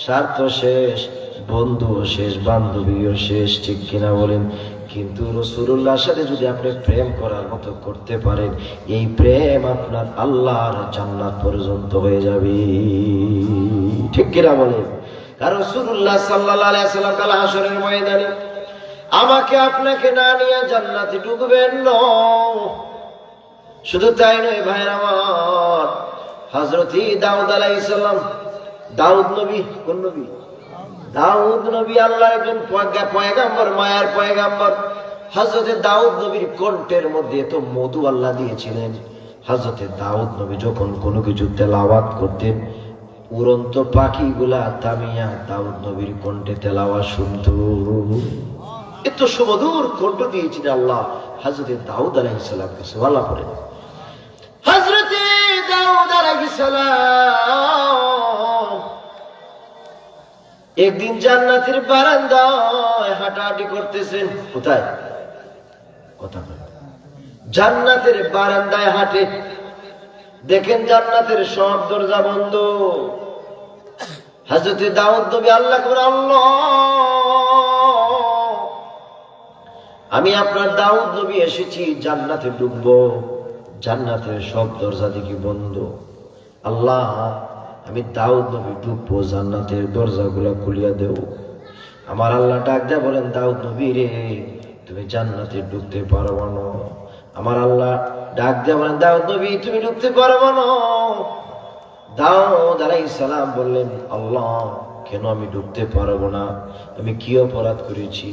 স্বার্থ শেষ, বন্ধুও শেষ, বান্ধবীও শেষ, ঠিক কিনা বলেন? কিন্তু রাসূলুল্লাহর সাথে যদি আপনি প্রেম করার মতো করতে পারেন, এই প্রেম আপনার আল্লাহর জান্নাত পর্যন্ত হয়ে যাবে, ঠিক কিনা বলেন? কারণ রাসূলুল্লাহ সাল্লাল্লাহু আলাইহি ওয়াসাল্লাম কাল হাশরের ময়দানে আমাকে আপনাকে না নিয়ে জান্নাতে ঢুকবেন না। শুধু তাই নয় ভাইরা আমার, হযরত দাউদ আলাইহিস সালাম, দাউদ নবী, কোন নবী? দাউদ নবী আল্লাহর একজন পয়গাম্বর, মায়ার পয়গাম্বর। হযরত দাউদ নবীর কণ্ঠের মধ্যে এত মধু আল্লাহ দিয়েছিলেন। হযরত দাউদ নবী যখন কোনো কিছু তেলাওয়াত করতেন, উড়ন্ত পাখিগুলা থামিয়া দাউদ নবীর কণ্ঠে তেলাওয়াত শুনত। এত সুমধুর কণ্ঠ দিয়েছিলেন আল্লাহ হযরত দাউদ আলাইহিস সালামকে। সুবহানাল্লাহ পড়ে। হযরত দাউদ আলাইহিস সালাম একদিন জান্নাতের বারান্দায় হাঁটাহাঁটি করতেছেন। কোথায়? কথা বলেন। জান্নাতের বারান্দায় হাঁটে, দেখেন জান্নাতের সব দরজা বন্ধ। হযরত দাউদ নবী আল্লাহ করে, আল্লাহ, আমি আপনার দাউদ নবী এসেছি, জান্নাতে ঢুকবো, জান্নাতের সব দরজা দেখি বন্ধ। আল্লাহ, আমি দাউদ নবী ঢুকবো, জান্নাতের দরজাগুলা খুলিয়া দেও। আমার আল্লাহ ডাক দেয়া বলেন, দাউদ নবী রে, তুমি জান্নাতে ঢুকতে পারবো না। আমার আল্লাহ ডাক দেয়া বলেন, দাউদ নবী, তুমি ঢুকতে পারবো না। দাউদ আলাইহিস সালাম বললেন, আল্লাহ, কেন আমি ঢুকতে পারবো না? আমি কি অপরাধ করেছি?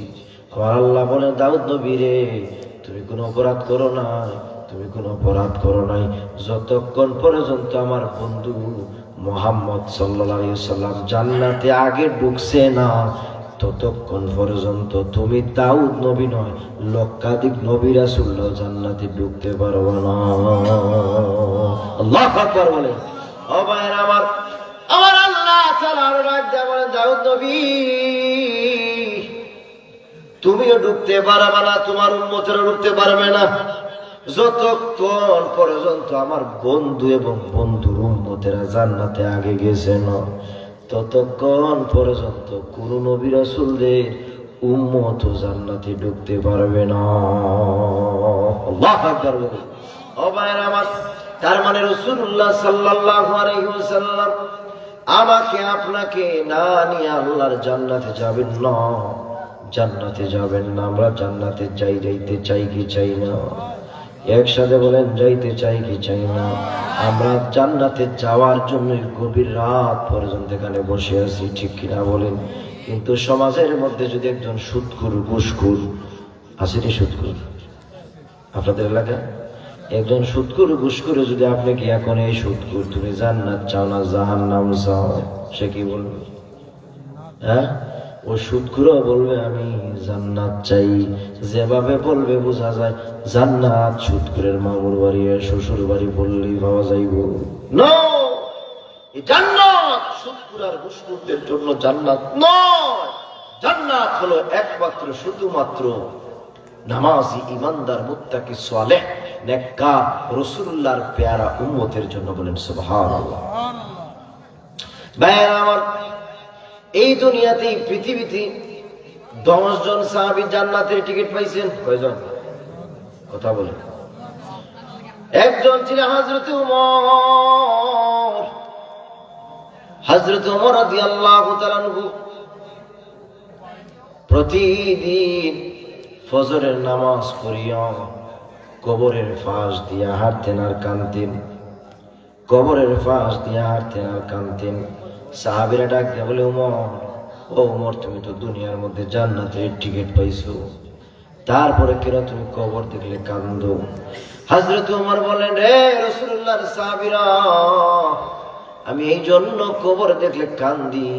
আমার আল্লাহ বলেন, দাউদ নবী রে, তুমি কোনো অপরাধ করো নাই, তুমি কোনো অপরাধ করো নাই। যতক্ষণ পর্যন্ত আমার বন্ধু মুহাম্মদ সাল্লাল্লাহু আলাইহি ওয়াসাল্লাম জান্নাতে আগে ঢুকছে না, ততক্ষণ পর্যন্ত তুমি দাউদ নবী নয়, লক্ষাধিক নবী রাসূলরাও জান্নাতে ঢুকতে পারবে না। আল্লাহু আকবার বলে। ও ভাইরা আমার, আমার আল্লাহ তাআলা আরো ডাক দেয়া বলেন, দাউদ নবী, তুমিও ঢুকতে পারবে না, তোমার উম্মতেরও ঢুকতে পারবে না, যতক্ষণ পর্যন্ত আমার বন্ধু এবং বন্ধুর উম্মতেরা জান্নাতে আগে গেছে না, ততক্ষণ পর্যন্ত কোন নবী রাসূলদের উম্মত জান্নাতে ঢুকতে পারবে না। আল্লাহু আকবার। ও ভাইরা আমার, তার মানে রাসূলুল্লাহ সাল্লাল্লাহু আলাইহি ওয়াসাল্লাম আমাকে আপনাকে না নিয়ে আল্লাহর জান্নাতে যাবেন না, জান্নাতে যাবেন না। আমরা জান্নাতে যাইতে চাই কি চাই না? একসাথে বলেন, যাইতে চাই কি চাই না? আমরা জান্নাতে যাওয়ার জন্য গভীর রাত পর্যন্ত এখানে বসে আছি, ঠিক কিনা বলেন? কিন্তু সমাজের মধ্যে যদি একজন সুদখোর, ঘুষখোর আছে, সুদখোর আপনাদের এলাকায় একজন সুদখোর, ঘুষখোর যদি আপনি কি এখন, এই সুদখোর, তুমি জান্নাত চাও না জাহান্নাম চাও, সে কি বলবে? হ্যাঁ, ও সুদখোরও বলবে আমি জান্নাত চাই। যেভাবে বলবে বোঝা যায় জান্নাত সুদখোরের মামুর বাড়ি আর শ্বশুর বাড়ি বললেই পাওয়া যাইব। নো, এই জান্নাত সুদখোর আর ঘুষখোরদের জন্য জান্নাত নয়। জান্নাত হলো একমাত্র শুধুমাত্র নামাজি, ইমানদার, মুত্তাকি, সালেহ, নেককার রাসূলুল্লাহর পেয়ারা উম্মতের জন্য। বলেন সুবহানাল্লাহ। ভাইরা আমার, এই দুনিয়াতে, পৃথিবীতে 10 জন সাহাবী জান্নাতের টিকিট পাইছেন। কয়জন? কথা বলেন। একজন ছিলেন হযরত উমর। হযরত উমর রাদিয়াল্লাহু তাআলা আনহু প্রতিদিন ফজরের নামাজ পড়িয়া কবরের ফাঁস দিয়া হাঁটতেন আর কানতেন, কবরের ফাঁস দিয়া হাঁটতেন আর কানতেন। সাহাবীরা ডাক দিয়া বলে, ওমর, ও ওমর, তুমি তো দুনিয়ার মধ্যে জান্নাতের টিকিট পাইছো, তারপরে কেন তুমি কবর দেখলে কান্দো? হযরত ওমর বলেন, রে রাসূলুল্লাহর সাহাবীরা, আমি এই জন্য কবর দেখলে কান্দি,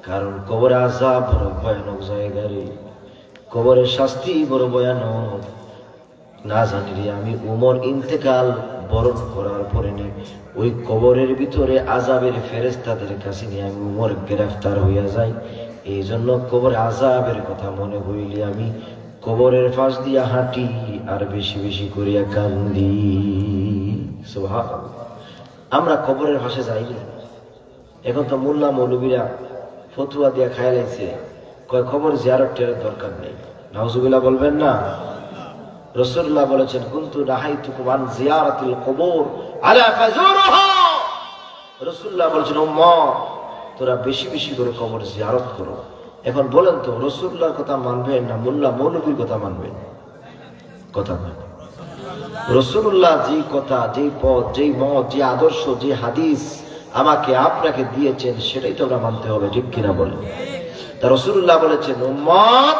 কারণ কবরে আযাব বড় ভয়ানক জায়গা রে, কবরের শাস্তি বড় ভয়ানক। না জানি রে, আমি উমর ইন্তেকাল বরণ করার পরে ওই কবরের ভিতরে আযাবের ফেরেশতাদের কাছে নিয়ে আমি উমর গ্রেফতার হইয়া যাই। এই জন্য কবরে আযাবের কথা মনে হইলে আমি কবরের পাশ দিয়া হাঁটি আর বেশি বেশি করিয়া কান্দি। সুবহানাল্লাহ। আমরা কবরের পাশে যাইনি। এখন তো মোল্লা মৌলবীরা ফতুয়া দিয়া খায় লাইছে, কয় কবর জিয়ারতের দরকার নেই। নাউজুবিল্লাহ বলবেন না? রাসূলুল্লাহ বলেছেন, কুনতু নাহাইতুকুম আন জিয়ারাতিল কুবুর আলা ফাজুরুহা। রাসূলুল্লাহ বলেছেন, উম্মত, তোরা বেশি বেশি করে কবর জিয়ারত করো। এখন বলেন তো, রাসূলুল্লাহর কথা মানবেন না মোল্লা মৌলবীর কথা মানবেন? কথা মানবেন। রাসূলুল্লাহ যেই কথা, যেই পথ, যেই মত, যে আদর্শ, যে হাদিস আমাকে আপনাকে দিয়েছেন, সেটাই তো আমরা মানতে হবে, ঠিক কিনা বলেন? তা রাসূলুল্লাহ বলেছেন, উম্মত,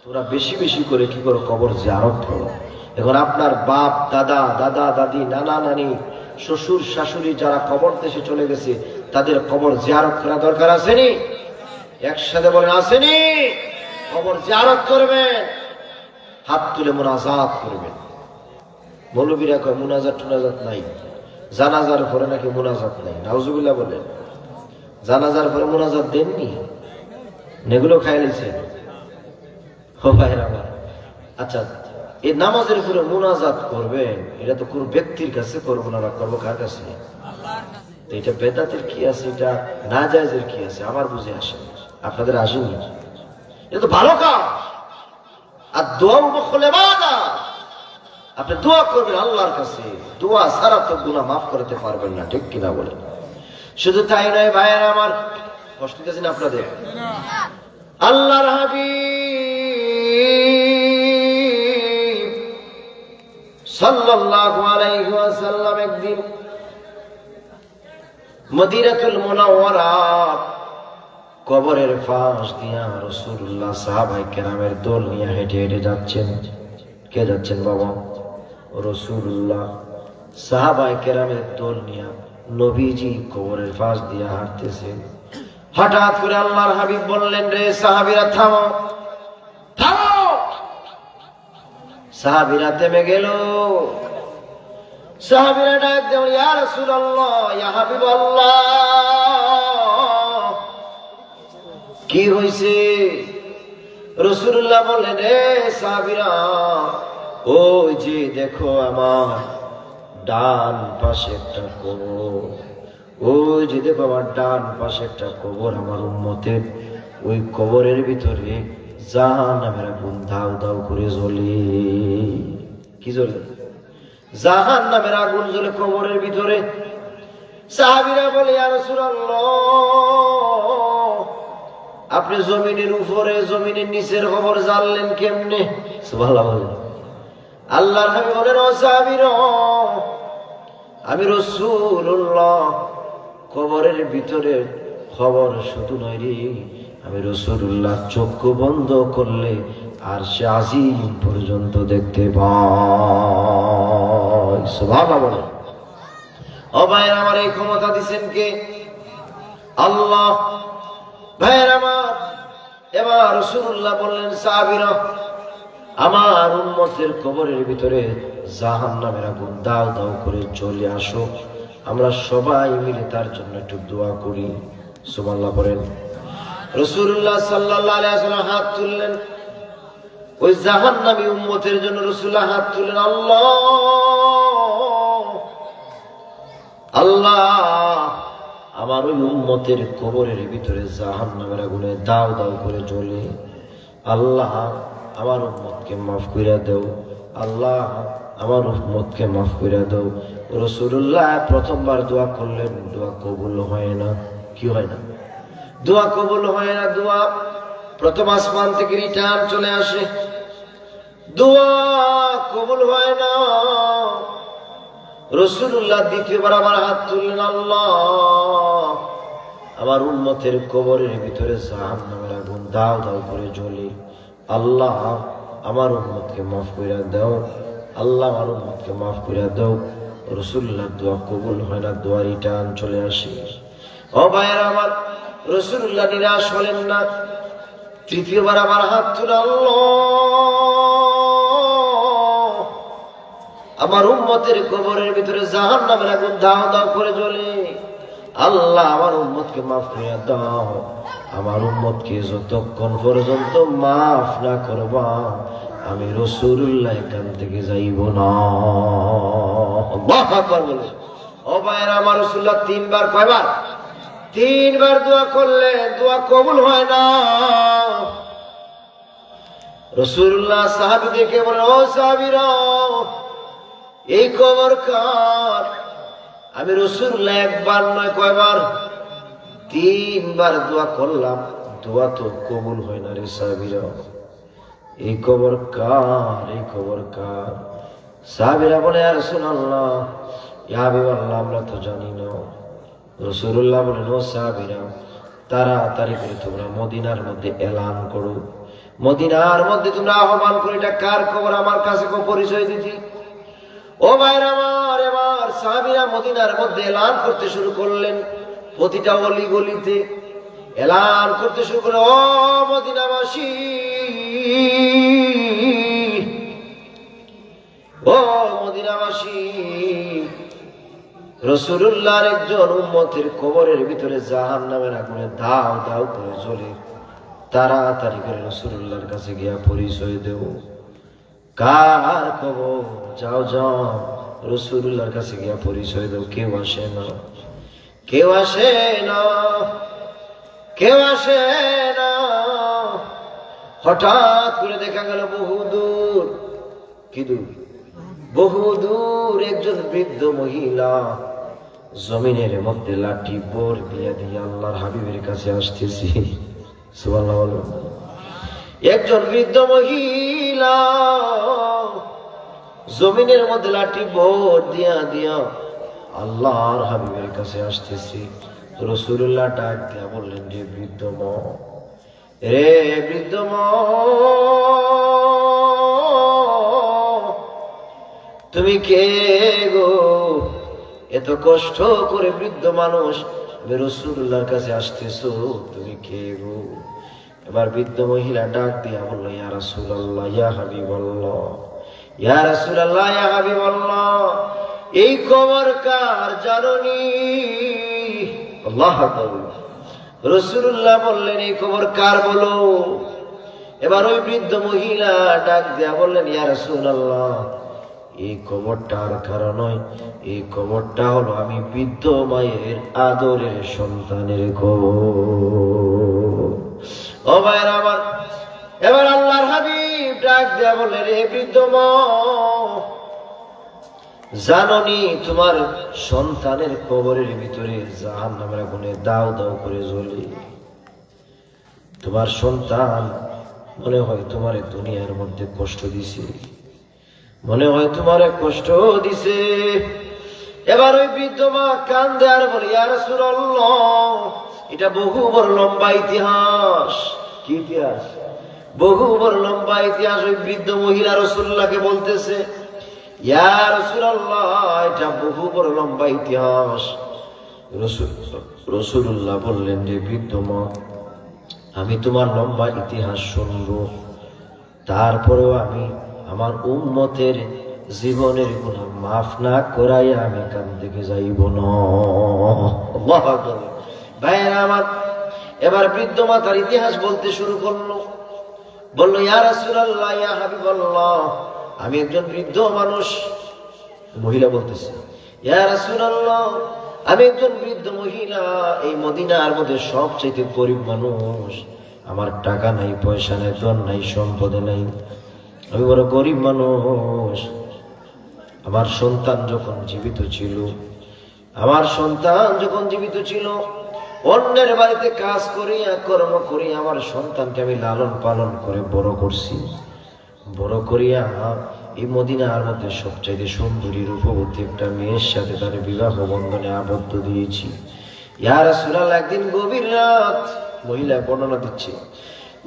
তোরা বেশি বেশি করে কি করো, কবর জিয়ারত করো। এখন আপনার বাপ দাদা, দাদা দাদি, নানা নানি, শ্বশুর শাশুড়ি যারা কবর দেশে চলে গেছে, তাদের কবর জিয়ারত করা দরকার আসেনি? একসাথে বলেন, আসেনি? কবর জিয়ারত করবেন, হাত তুলে মুনাজাত করবেন। মৌলবীরা কয় মুনাজাত টুনাজাত নাই, জানাজার পরে নাকি মুনাজাত নাই। নাউজুবিল্লাহ বলেন। জানাজার পরে মুনাজাত দেননি, এগুলো খাই লাইছে। আচ্ছা, এই নামাজের পরে মুনাজাত করবেন, এটা তো কোন ব্যক্তির কাছে করবো না, করবো কার কাছে? এটা বেদাতের কি আছে, এটা না জায়েজের কি আছে? আমার বুঝে আসে, আপনাদের আসেনি। এটা তো ভালো কাজ। আর দোয়া মুখলে বাদা, আপনি দোয়া করবেন আল্লাহর কাছে, দোয়া ছাড়া তো গুনাহ মাফ করতে পারবেন না, ঠিক কিনা বলেন? শুধু তাই নয় ভাইয়েরা আমার, কষ্ট দিয়েছেন আপনাদের? আল্লাহর হাবিব সাল্লাল্লাহু আলাইহি ওয়াসাল্লাম একদিন মদিনাতুল মুনাওয়ারা কবরের পাশ দিয়া রাসূলুল্লাহ সাহাবায়ে কেরামের দল নিয়ে হেঁটে হেঁটে যাচ্ছেন। কে যাচ্ছেন বাবা? রাসূলুল্লাহ সাহাবায়ে কেরামের দল নিয়ে নবীজি কবরের পাশ দিয়া হাঁটতেছেন। হঠাৎ করে আল্লাহর হাবিব বললেন, রে সাহাবীরা থামো, থামো। সাহাবীরা থেমে গেল। সাহাবীরা ডাক দিল, ইয়া রাসূলুল্লাহ, ইয়া হাবিবাল্লাহ, কি হইছে? রাসূলুল্লাহ বললেন, রে সাহাবীরা, ওই যে দেখো আমার ডান পাশে একটা কবর, ওই যে দেখো আমার ডান পাশে একটা কবর আমার উম্মতের, ওই কবরের ভিতরে জাহান্নামের আগুন দাউ দাউ করে জ্বলে। কি জ্বলে? জাহান্নামের আগুন জ্বলে কবরের ভিতরে। সাহাবীরা বলে, ইয়া রাসূলুল্লাহ, আপনি জমিনের উপরে জমিনের নিচের খবর জানলেন কেমনে? সুবহানাল্লাহ। আল্লাহর হাবিব বলেন, ও সাহাবীরা, আমি রাসূলুল্লাহ কবরের ভিতরে খবর শুধু নয় রে, আমি রাসূলুল্লাহ চক্ষু বন্ধ করলে আর সে আজিম পর্যন্ত দেখতে পাই। সুবহানাল্লাহ বলে। ও ভাইয়ের আমার, এই ক্ষমতা দিচ্ছেন কে? আল্লাহ। ভাইয়ের আমার, এবার রাসূলুল্লাহ বললেন, সাহাবীরা, আমার উম্মতের কবরের ভিতরে জাহান্নামের আগুন দাউ দাউ করে চলে আসো, আমরা সবাই মিলে তার জন্য একটু দোয়া করি। সুবহানাল্লাহ বলেন। রাসূলুল্লাহ সাল্লাল্লাহু আলাইহি ওয়াসাল্লাম হাত তুললেন, ওই জাহান্নামী উম্মতের জন্য রাসূলুল্লাহ হাত তুললেন। আল্লাহ, আল্লাহ, আমার ওই উম্মতের কবরের ভিতরে জাহান্নামের আগুনে দাউ দাউ করে জ্বলে, আল্লাহ আমার উম্মতকে মাফ কইরা দাও, আল্লাহ আমার উম্মতকে মাফ কইরা দাও। রাসূলুল্লাহ প্রথমবার দোয়া করলেন, দোয়া কবুল হয় না। কি হয় না? দোয়া কবুল হয় না। দোয়া প্রথম আসমান থেকে রিটার্ন চলে আসে। দোয়া কবুল হয় না। রাসূলুল্লাহ দ্বিতীয়বার আমার হাত তুললেন, আল্লাহ আমার উম্মতের কবরের ভিতরে জাহান্নামের আগুন দাও দাও করে জ্বলে, আল্লাহ আমার উম্মতকে মাফ করে দাও, আল্লাহ আমার উম্মতকে মাফ করে দাও। রাসূলুল্লাহ দোয়া কবুল হয় না, দোয়া রিটার্ন চলে আসে। ও ভাইয়েরা আমার, রাসূলুল্লাহ নিরাশ হলেন না, তৃতীয়বার আমার হাত তুলে, আল্লাহ আমার উম্মতের কবরের ভিতরে জাহান্নামের আগুন দাও দাও করে জ্বলে, আল্লাহ আমার উম্মতকে মাফ করে দাও। আমার উম্মতকে যতক্ষণ পর্যন্ত মাফ না করবা আমি রাসূলুল্লাহ এখান থেকে যাইব না। আল্লাহু আকবার বলে। ও ভাইরা আমার, রাসূলুল্লাহ তিনবার, কয়বার? তিনবার দোয়া করলেন, দোয়া কবুল হয় না। রাসূলুল্লাহ সাহাবীদেরকে বলেন, ও সাহাবীরা, এই কবর কার? আমি রাসূলুল্লাহ একবার নয়, কয়বার? তিনবার দোয়া করলাম, দোয়া তো কবুল হয় না রে সাহাবীরা। এই কবর কার? এই কবর কার? সাহাবীরা বলে, ইয়া রাসূলুল্লাহ, ইয়া হাবিবাল্লাহ, আমরা তো জানি না। রাসূলুল্লাহ বলেন, ও সাহাবীরা, তাড়াতাড়ি করে তোমরা মদিনার মধ্যে এলান করো, মদিনার মধ্যে তোমরা আহ্বান করো, এটা কার কবর, আমার কাছে পরিচয় দিতি। ও ভাইরা আমার, এবার সাহাবীরা মদিনার মধ্যে এলান করতে শুরু করলেন, প্রতিটা অলি গলিতে এলান করতে শুরু করলেন, ও মদিনাবাসী, ও মদিনাবাসী, রাসূলুল্লাহর একজন উম্মতের কবরের ভিতরে জাহান্নামের আগুনে দাও দাও করে জ্বলে, তাড়াতাড়ি করে রাসূলুল্লাহর কাছে গিয়া পরিচয় দেব। কার কবর? যাও যাও রাসূলুল্লাহর কাছে গিয়া পরিচয় দেব। কেউ আসে না, কেউ আসে না, কেউ আসে না। হঠাৎ করে দেখা গেল বহুদূর, কি দূর? বহুদূর একজন বৃদ্ধ মহিলা জমিনের মধ্যে লাঠি বোর দিয়া দিয়ে আল্লাহর হাবিবের কাছে আসতেছি। সুবহানাল্লাহ বলো। একজন বৃদ্ধ মহিলা জমিনের মধ্যে লাঠি বোর দিয়া দিয়া আল্লাহর হাবিবের কাছে আসতেছি। রাসূলুল্লাহ ডাক দিয়া বললেন, যে বৃদ্ধ মা, রে বৃদ্ধ মা, তুমি কে গো? এত কষ্ট করে বৃদ্ধ মানুষ রাসূলুল্লাহর কাছে আসতেছো, তুমি কে গো? এবার বৃদ্ধ মহিলা ডাক দিয়া বলল, ইয়া রাসূলুল্লাহ, ইয়া হাবিবাল্লাহ, ইয়া রাসূলুল্লাহ, ইয়া হাবিবাল্লাহ, এই কবর কার জানোনি? আল্লাহু আকবার। রাসূলুল্লাহ বললেন, এই কবর কার বলো। এবার ওই বৃদ্ধ মহিলা ডাক দিয়া বললেন, ইয়া রাসূলুল্লাহ, এই কবরটা আর কারো নয়, এই কবরটা হলো আমি বৃদ্ধ মায়ের আদরের সন্তানের কবর। ও ভাইরা আমার, এবার আল্লাহর হাবিব ডাক দিয়া বললেন, রে বৃদ্ধ মা, জানোনি তোমার সন্তানের কবরের ভিতরে জাহান্নামের আগুনে দাও দাও করে জ্বলে? তোমার সন্তান মনে হয় তোমার দুনিয়ার মধ্যে কষ্ট দিছে, মনে হয় তোমার কষ্ট দিছে। এবার ওই বৃদ্ধ মা কান্দে আর বলে, ইয়া রাসূলুল্লাহ, এটা বহু বড় লম্বা ইতিহাস। কি ইতিহাস? বহু বড় লম্বা ইতিহাস। ওই বৃদ্ধ মহিলা রাসূলুল্লাহকে বলতেছে, ইয়া রাসূলুল্লাহ, এটা বহু বড় লম্বা ইতিহাস। রাসূলুল্লাহ বললেন, যে বৃদ্ধ মা, আমি তোমার লম্বা ইতিহাস শুনবো, তারপরেও আমি আমার উম্মতের জীবনের গুনাহ মাফ না করাইয়া আমি এখান থেকে যাইব না। আল্লাহু আকবার। ভাইরা আমার, এবার বৃদ্ধ মা তার ইতিহাস বলতে শুরু করলো। বলল, ইয়া রাসূলুল্লাহ, ইয়া হাবিবাল্লাহ, আমি একজন বৃদ্ধ মানুষ। মহিলা বলতেছে, ইয়া রাসূলুল্লাহ, আমি একজন বৃদ্ধ মহিলা, এই মদিনার মধ্যে সবচেয়ে গরিব মানুষ। আমার টাকা নাই, পয়সা নাই, ধন নাই, সম্পদ নাই, আমি বড় গরিব মানুষ। আমার সন্তান যখন জীবিত ছিল, অন্যের বাড়িতে কাজ করিয়া কর্ম করি আমার সন্তানকে আমি লালন পালন করে বড় করছি। বড় করিয়া এই মদিনার মধ্যে সবচাইতে সুন্দরী রূপবতী একটা মেয়ের সাথে তার বিবাহ বন্ধনে আবদ্ধ দিয়েছি। ইয়া রাসূলুল্লাহ, একদিন গভীর রাত, মহিলা বর্ণনা দিচ্ছে,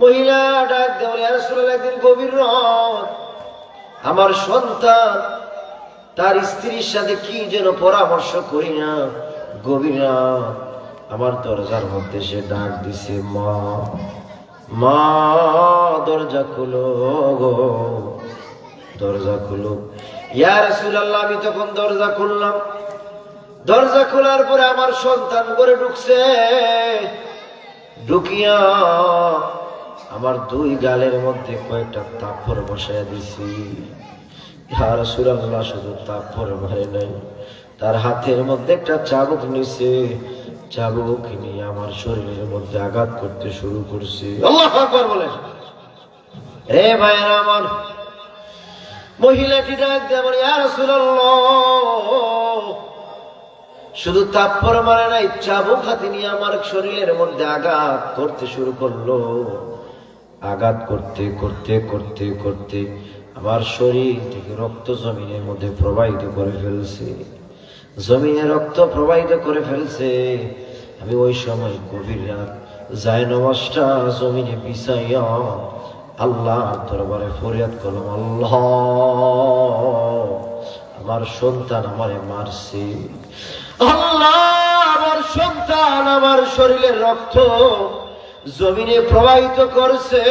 মহিলা ডাক দেওয়া, ইয়া রাসূলুল্লাহ, একদিন গভীর রাত আমার সন্তান তার স্ত্রীর সাথে কি যেন পরামর্শ করি না, গভীর রাত আমার দরজার মধ্যে সে ডাক দিছে, মা মা, দরজা খুলো গো, দরজা খুলো। ইয়া রাসূলুল্লাহ, আমি তখন দরজা খুললাম। দরজা খোলার পরে আমার সন্তান ঘরে ঢুকছে। ঢুকিয়া আমার দুই গালের মধ্যে কয়েকটা থাপ্পড় বসাইয়া দিছি। ইয়া রাসূলুল্লাহ, শুধু থাপ্পড় মারে নাই, তার হাতের মধ্যে একটা চাবুক নিছে। চাবুক নিয়ে আমার শরীরের মধ্যে আঘাত করতে শুরু করছে। আল্লাহু আকবার বলেন। রে ভাইরা আমার, মহিলাটি ডাক দিয়ে বলে, ইয়া রাসূলুল্লাহ, শুধু থাপ্পড় মারে নাই, চাবুক হাতে নিয়ে আমার শরীরের মধ্যে আঘাত করতে শুরু করলো। আঘাত করতে করতে করতে করতে আমার শরীর থেকে রক্ত জমিনের মধ্যে প্রবাহিত করে ফেলছে, জমিনে রক্ত প্রবাহিত করে ফেলছে। আমি ওই সময় গভীর রাত জায়নামাজটা জমিনে বিছাইয়া আল্লাহর দরবারে ফরিয়াদ করলাম, আল্লাহ, আমার সন্তান আমারে মারছে, আল্লাহ, আমার সন্তান আমার শরীরের রক্ত জমিনে প্রবাহিত করছে,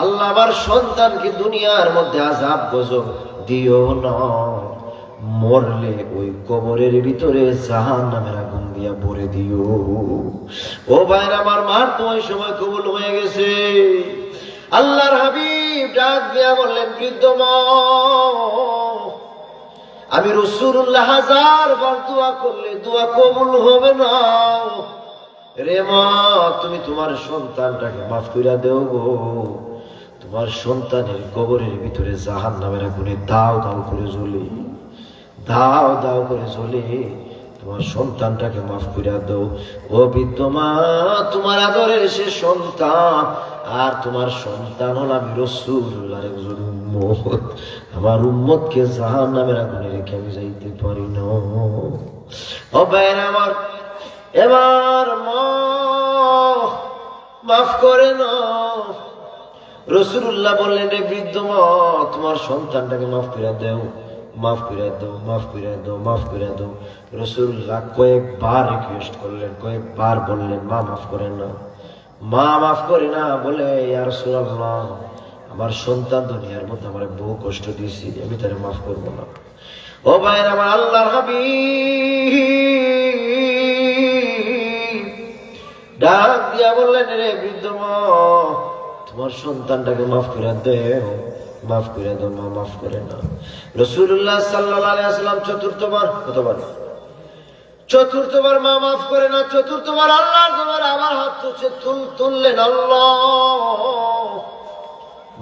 আল্লাহ, আমার সন্তানকে দুনিয়ার মধ্যে আযাব গজব দিও না, মরলে ওই কবরের ভিতরে জাহান্নামের আগুন দিয়া ভরে দিও। ও ভাইরা আমার, মার তো ওই সময় কবুল হয়ে গেছে। আল্লাহর হাবিব ডাক দিয়া বললেন, বৃদ্ধ মা, আমি রাসূলুল্লাহ হাজার বার দোয়া করলে দোয়া কবুল হবে না। রে মা, তুমি তোমার সন্তানটাকে মাফ কইরা দেও গো, তোমার সন্তানের কবরের ভিতরে জাহান্নামের আগুনে দাও দাও করে জ্বলে, দাও দাও করে জ্বলে, তোমার সন্তানটাকে মাফ কইরা দাও। ও বৃদ্ধ মা, তোমার আদরের সে সন্তান, আর তোমার সন্তান হল আমি রাসূলুল্লাহর একজন উম্মত, আমার উম্মতকে জাহান্নামের আগুনে রেখে আমি যাইতে পারি না। ও ভাইরা আমার, এবার মা মাফ করে না। রাসূলুল্লাহ বললেন, রে বৃদ্ধ মা, তোমার সন্তানটাকে মাফ করে দাও, মাফ করে দাও, মাফ করে দাও, মাফ করে দাও। রাসূলুল্লাহ কয়েকবার রিকোয়েস্ট করলেন, কয়েকবার বললেন, মা মাফ করে না, মা মাফ করে না। বলে, ইয়া রাসূলুল্লাহ, আমার সন্তান দুনিয়ার মধ্যে আমার বহু কষ্ট দিয়েছি, আমি তারে মাফ করবো না। ও ভাইরা আমার, আল্লাহর হাবিব ডাক দিয়া বললেন, রে বৃদ্ধ মা, তোমার সন্তানটাকে মাফ করে দেও, মাফ করে দাও, মা মাফ করে না। রাসূলুল্লাহ সাল্লাল্লাহু আলাইহি ওয়াসাল্লাম চতুর্থবার, কতবার? চতুর্থবার মা মাফ করে না। চতুর্থবার আল্লাহর দরবারে আমার হাত তুললেন, আল্লাহ,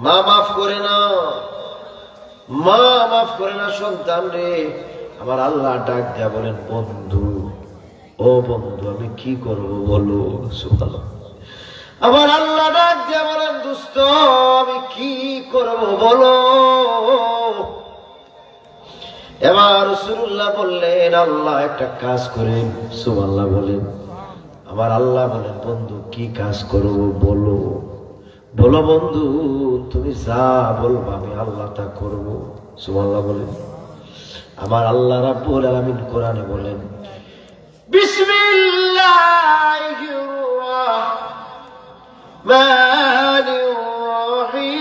মা মাফ করে না, মা মাফ করে না সন্তান রে। আমার আল্লাহ ডাক দিয়া বলেন, বন্ধু, ও বন্ধু, আমি কি করব বলো। সুবহানাল্লাহ। আমার আল্লাহ ডাক দিয়া বলেন, দোস্ত, আমি কি করব বলো। এবার রাসূলুল্লাহ বললেন, আল্লাহ একটা কাজ করেন। সুবহানাল্লাহ বলেন। আমার আল্লাহ বলেন, বন্ধু, কি কাজ করব বলো, বলো বন্ধু, তুমি যা বলবা আমি আল্লাহ তা করব। সুবহানাল্লাহ বলেন। আমার আল্লাহ রাব্বুল আলামিন কোরআনে বলেন, বিসমিল্লাহির রাহমানির রাহিম,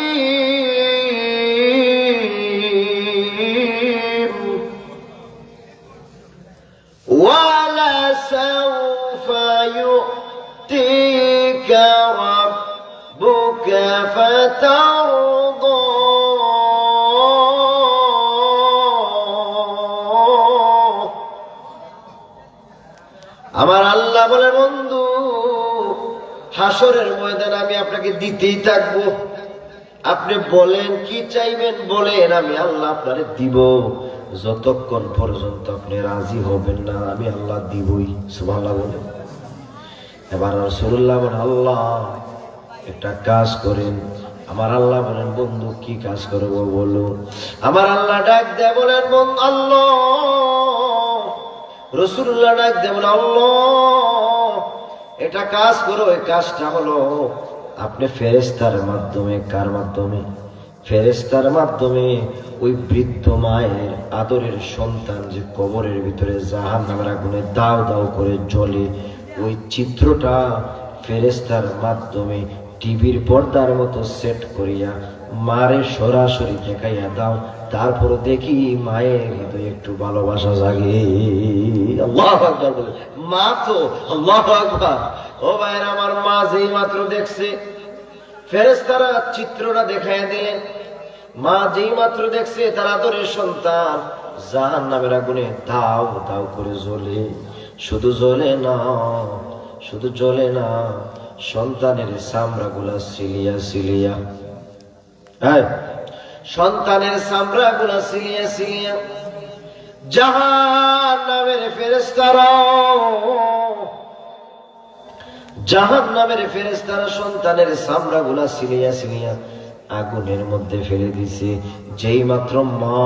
ওয়ালা সাওফা ইউতিকা রাব্বুকা ফাতারদা। আমার আল্লাহ বলে, বন্ধু, হাসরের ময়দানে আমি আপনাকে দিতেই থাকবো, আপনি বলেন কি চাইবেন বলেন, আমি আল্লাহ আপনারে দিব, যতক্ষণ পর্যন্ত আপনি রাজি হবেন না আমি আল্লাহ দিবই। সুবহানাল্লাহ বলেন। এবার রাসূলুল্লাহ বলেন, আল্লাহ একটা কাজ করেন, আমার আল্লাহ বলেন, বন্ধু কি কাজ করবো বলো? আমার আল্লাহ ডাক দেয় বলেন, বন্ধু আল্লাহ। রাসূলুল্লাহ ডাক দেয় বলেন, আল্লাহ এটা কাজ করো। এই কাজটা হলো আপনি ফেরেশতার মাধ্যমে, কার মাধ্যমে? ফেরেশতার মাধ্যমে ওই বৃদ্ধ মায়ের আদরের সন্তান যে কবরের ভিতরে জাহান্নামের আগুনে দাও দাও করে জ্বলে, ওই চিত্রটা ফেরেশতার মাধ্যমে টিভির পর্দার মতো সেট করিয়া মারে সরাসরি দেখাইয়া দাও। তারপর দেখি মায়ের হৃদয়ে একটু ভালোবাসা জাগে। আল্লাহু আকবার বলে। মা তো আল্লাহু আকবার। ও ভাইরা আমার, মা যেই মাত্র দেখছে, ফেরেশতারা চিত্রটা দেখাইয়া দিলেন। মা যেই মাত্র দেখছে তার আদরের সন্তান জাহান্নামের আগুনে দাও দাও করে জ্বলে। শুধু জ্বলে না, শুধু জ্বলে না, সন্তানের চামড়া গুলা সিলিয়া সিলিয়া, হ্যাঁ সন্তানের চামড়া গুলা সিলিয়া সিলিয়া জাহান্নামের ফেরেশতারা, জাহান্নামের ফেরেশতারা সন্তানের চামড়া গুলা সিলিয়া সিলিয়া আগুনের মধ্যে ফেলে দিছে। যেই মাত্র মা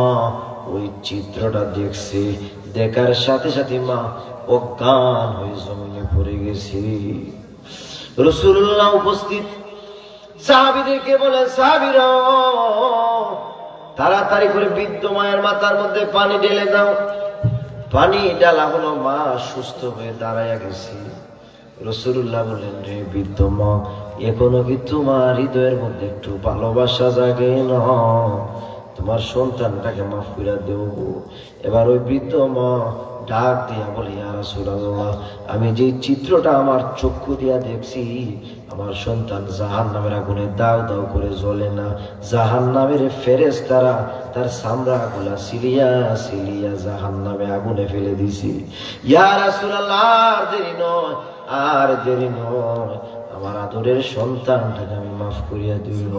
ওই চিত্রটা দেখছে, দেখার সাথে সাথে মা অজ্ঞান হয়ে জমিনে পড়ে গেছে। রাসূলুল্লাহ উপস্থিত, সাহাবীদেরকে বলেন, সাহাবীরা তাড়াতাড়ি করে বৃদ্ধ মায়ের মাথার মধ্যে পানি ঢেলে দাও। পানি ঢালা হলো, মা সুস্থ হয়ে দাঁড়াইয়া গেছে। রাসূলুল্লাহ বলেন, রে বৃদ্ধ মা, এখনো কি তোমার হৃদয়ের মধ্যে একটু ভালোবাসা জাগে না? তোমার সন্তানটাকে মাফ করে দেব। এবার ওই বৃদ্ধ মা ডাক দিয়া বলে, ইয়া রাসূলুল্লাহ, আমি যে চিত্রটা আমার চক্ষু দিয়া দেখছি, আমার সন্তান জাহান্নামের আগুনে দাও দাও করে জ্বলে না, জাহান্নামের ফেরেশতারা তার চামড়া গুলা সিলিয়া সিলিয়া জাহান্নামে আগুনে ফেলে দিছি। ইয়া রাসূলুল্লাহ, আর দেরি নয়, আর দেরি নয়, আমার আদরের সন্তানটাকে আমি মাফ করিয়া দিল।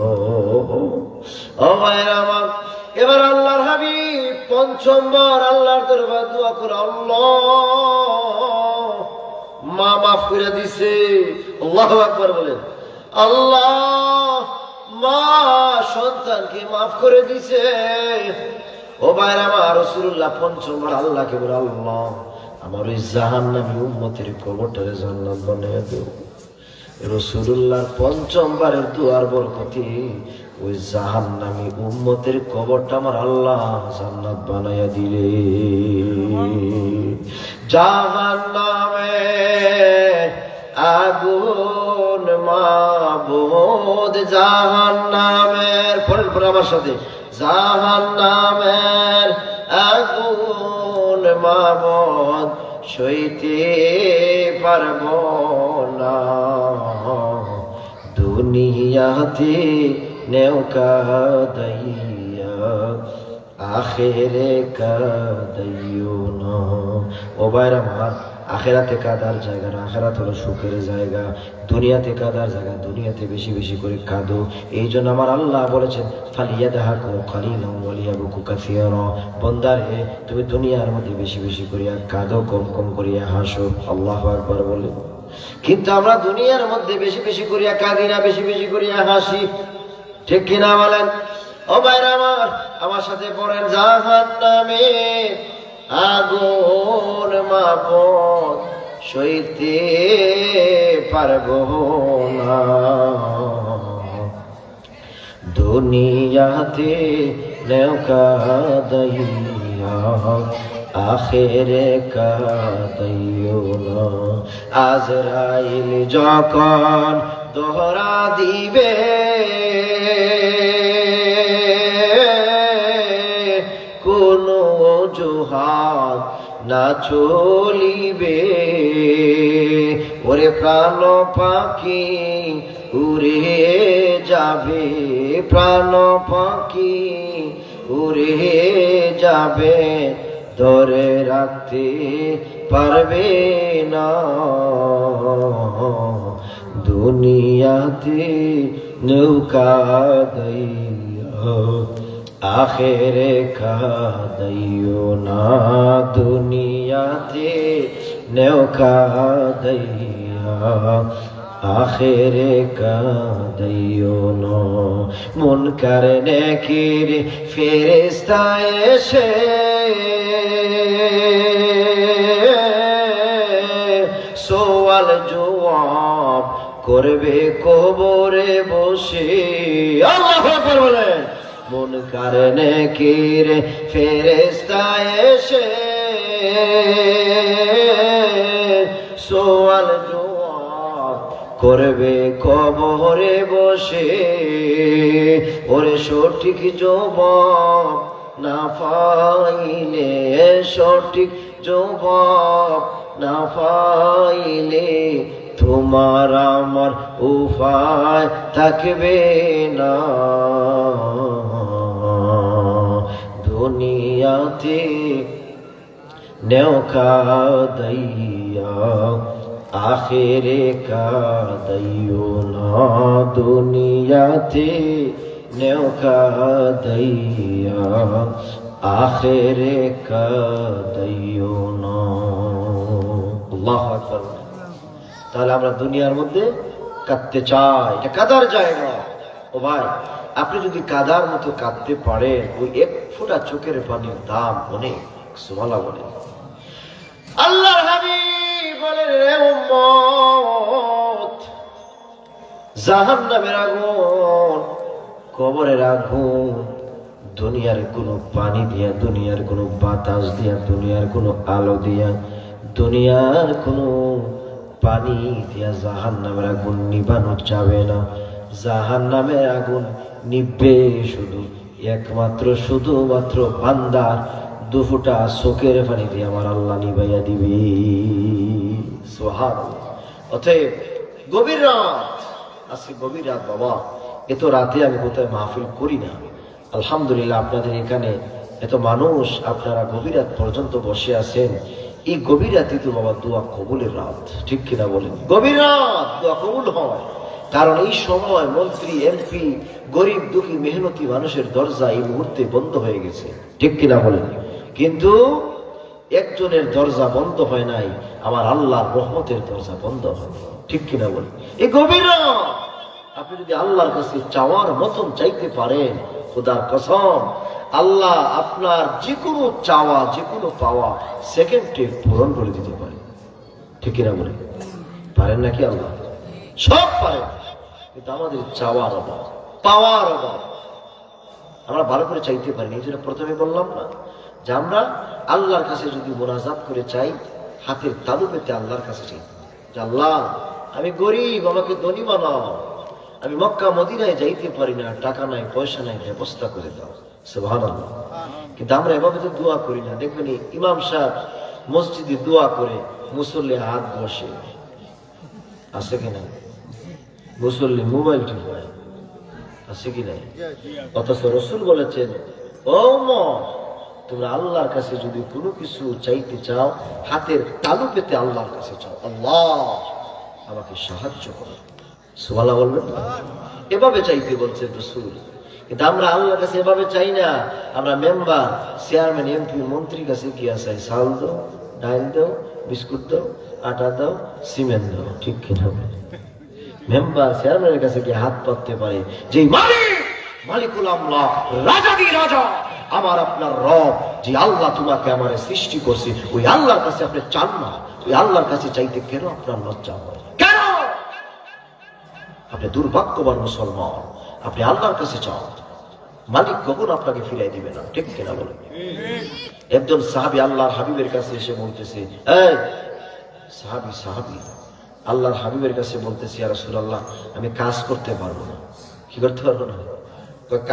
ও ভাইরা আমার, এবার আল্লাহর হাবিব পঞ্চমবার আল্লাহর দরবারে দোয়া করে, আল্লাহ মা মাফ করে দিছে। আল্লাহু আকবার বলেন। আল্লাহ মা সন্তানকে মাফ করে দিছে। ও ভাইরা আমার, রাসূলুল্লাহ পঞ্চমবার আল্লাহকে বলে, আল্লাহ আমার ওই জাহান্নামী উম্মতের কবরটারে জান্নাত বানাইয়া দাও। রাসূলুল্লাহর পঞ্চমবারের দুয়ার বরকতে ওই জাহান্নামী উম্মতের কবরটা আমার আল্লাহ জান্নাত বানাইয়া দিলে। জাহান্নামে আগুন মাবুদ, জাহান্নামের, পরের পরে আমার সাথে, জাহান্নামের আগুন মাবুদ সইতে পারব না, দুনিয়াতে নেওকা দাইয়া আখেরে কাদাইও না। ও ভাইরা আমার, আখেরাতে কাদার জায়গা না, আখেরাত হলো সুখের জায়গা। দুনিয়াতে কাদার জায়গা, দুনিয়াতে বেশি বেশি করে কাঁদো। এই জন্য আমার আল্লাহ বলেছেন, ফালিয়াদহাকু কালিলান ওয়ালিয়াবকু কাসীরা। বান্দারে, তুমি দুনিয়ার মধ্যে বেশি বেশি করিয়া কাঁদো, কম কম করিয়া হাসো। আল্লাহু আকবার বলে। কিন্তু আমরা দুনিয়ার মধ্যে বেশি বেশি করিয়া কাঁদি না, বেশি বেশি করিয়া হাসি, ঠিক কিনা বলেন? ও ভাইরা আমার, আমার সাথে পড়েন, জাহান্নামে আগুন মাবুদ সইতে পারব না, দুনিয়াতে নেওকা দাইয়া আখেরে কাদাইও না। আজরাইল যখন দোহরা দিবে, কোনো অজুহাত না চলিবে, ওরে প্রাণ পাখি উড়ে যাবে, প্রাণ পাখি উড়ে যাবে, ধরে রাখতে পারবে না, দুনিয়াতে নৌকা দাইয়া আখেরে কাদাইও না, দুনিয়াতে নৌকা দাইয়া আখেরে কাঁদাইও না। মুনকার নেকির ফেরেশতা এসে সওয়াল জবাব করবে কবরে বসে। আল্লাহু আকবার বলেন। মুনকার নেকির ফেরেশতা এসে সওয়াল জবাব করবে কবরে বসে। ওরে সঠিক জবাব না পাইলে, সঠিক জবাব না পাইলে তোমার আমার উপায় থাকবে না। দুনিয়াতে নেও কাঁদাইয়া, আখেরে কাঁদাইও না। দুনিয়াতে নেও কাঁদাইয়া, আখেরে কাঁদাইও না। আল্লাহু আকবার। তাহলে আমরা দুনিয়ার মধ্যে কাঁদতে চাই, এটা কাঁদার জায়গা। ও ভাই, আপনি যদি কাঁদার মতো কাঁদতে পারেন, ওই এক ফোঁটা চোখের পানির দাম অনেক। সুবহানাল্লাহ বলেন। আল্লাহর হাবিব বলেন, রে উম্মত, জাহান্নামের আগুন, কবরের আগুন দুনিয়ার কোনো পানি দিয়া, দুনিয়ার কোনো বাতাস দিয়া, দুনিয়ার কোনো আলো দিয়া, দুনিয়ার কোনো পানি দিয়া জাহান্নামের আগুন নিভানো যাবে না। জাহান্নামের আগুন নিভবে শুধু একমাত্র শুধুমাত্র বান্দার দুফোঁটা চোখের পানি দিয়ে আমার আল্লাহ নিভাইয়া দিবে। সুবহানাল্লাহ। অতএব গভীর রাত, আজকে গভীর রাত বাবা, এত রাতে আমি কোথায় মাহফিল করি না। আলহামদুলিল্লাহ আপনাদের এখানে এত মানুষ, আপনারা গভীর রাত পর্যন্ত বসে আছেন। এই গভীর রাতে তো বাবা দোয়া কবুলের রাত, ঠিক কিনা বলেন? গভীর রাত দোয়া কবুল হয়, কারণ এই সময় মন্ত্রী, এমপি, গরিব দুঃখী মেহনতি মানুষের দরজা এই মুহূর্তে বন্ধ হয়ে গেছে, ঠিক কিনা বলেন? কিন্তু একজনের দরজা বন্ধ হয় নাই, আমার আল্লাহর রহমতের দরজা বন্ধ হয়, ঠিক কিনা বলেন? এই গভীর রাত আপনি যদি আল্লাহর কাছে চাওয়ার মতন চাইতে পারেন, খোদার কসম, আল্লাহ আপনার যে কোনো চাওয়া, যে কোনো পাওয়া সেকেন্ডে পূরণ করে দিতে পারে, ঠিক কিনা বলেন? পারেন নাকি? আল্লাহ সব পারেন, কিন্তু আমাদের চাওয়ার অভাব, পাওয়ার অভাব, আমরা ভালো করে চাইতে পারি। এই জন্য প্রথমে বললাম না যে আমরা আল্লাহর কাছে যদি মোনাজাত করে চাই, হাতের তালু পেতে আল্লাহর কাছে চাই যে আল্লাহ আমি গরিব, আমাকে ধনী বানাও, আমি মক্কা মদিনায় যাইতে পারি না, টাকা নাই, পয়সা নাই, ব্যবস্থা করে দাও। সুবহানাল্লাহ। কিন্তু আমরা এভাবে তো দোয়া করি না। দেখবেন ইমাম সাহেব মসজিদে দোয়া করে, মুসল্লি হাত বসে আছে কিনা, মুসল্লি মোবাইল টিপায় আছে কিনা। অথচ রাসূল বলেছেন, ও উম্মত, তোমরা আল্লাহর কাছে যদি কোনো কিছু চাইতে চাও, হাতের তালু পেতে আল্লাহর কাছে চাও, আল্লাহ আমাকে সাহায্য করো। সুবহানাল্লাহ বলবেন। এভাবে চাইতে বলছেন রাসূল। কিন্তু আমরা আল্লাহর কাছে এভাবে চাই না। আমরা মেম্বার, চেয়ারম্যান, এমপি, মন্ত্রীর কাছে কি আছে? চাল দাও, ডাল দাও, বিস্কুট দাও, আটা দাও, সিমেন্ট দাও, ঠিক কিনা? মেম্বার, চেয়ারম্যানের কাছে কি হাত পাততে পারে যে মালিক, মালিকুল আমলাক, রাজাদি রাজা, আমার আপনার রব, যে আল্লাহ তোমাকে আমার সৃষ্টি করছে, ওই আল্লাহর কাছে আপনি চান না? ওই আল্লাহর কাছে চাইতে কেন আপনার লজ্জা হয়? কেন? আপনি দুর্ভাগ্যবান মুসলমান, আপনি আল্লাহর কাছে চান, মালিক কখন আপনাকে ফিরাই দিবে না, ঠিক কিনা বলেন? একজন সাহাবী আল্লাহর হাবিবের কাছে এসে বলতেছে, এই সাহাবী আল্লাহর হাবিবের কাছে বলতেছি, ইয়া রাসূলুল্লাহ, আমি কাজ করতে পারবো না। কি করতে পারবো না?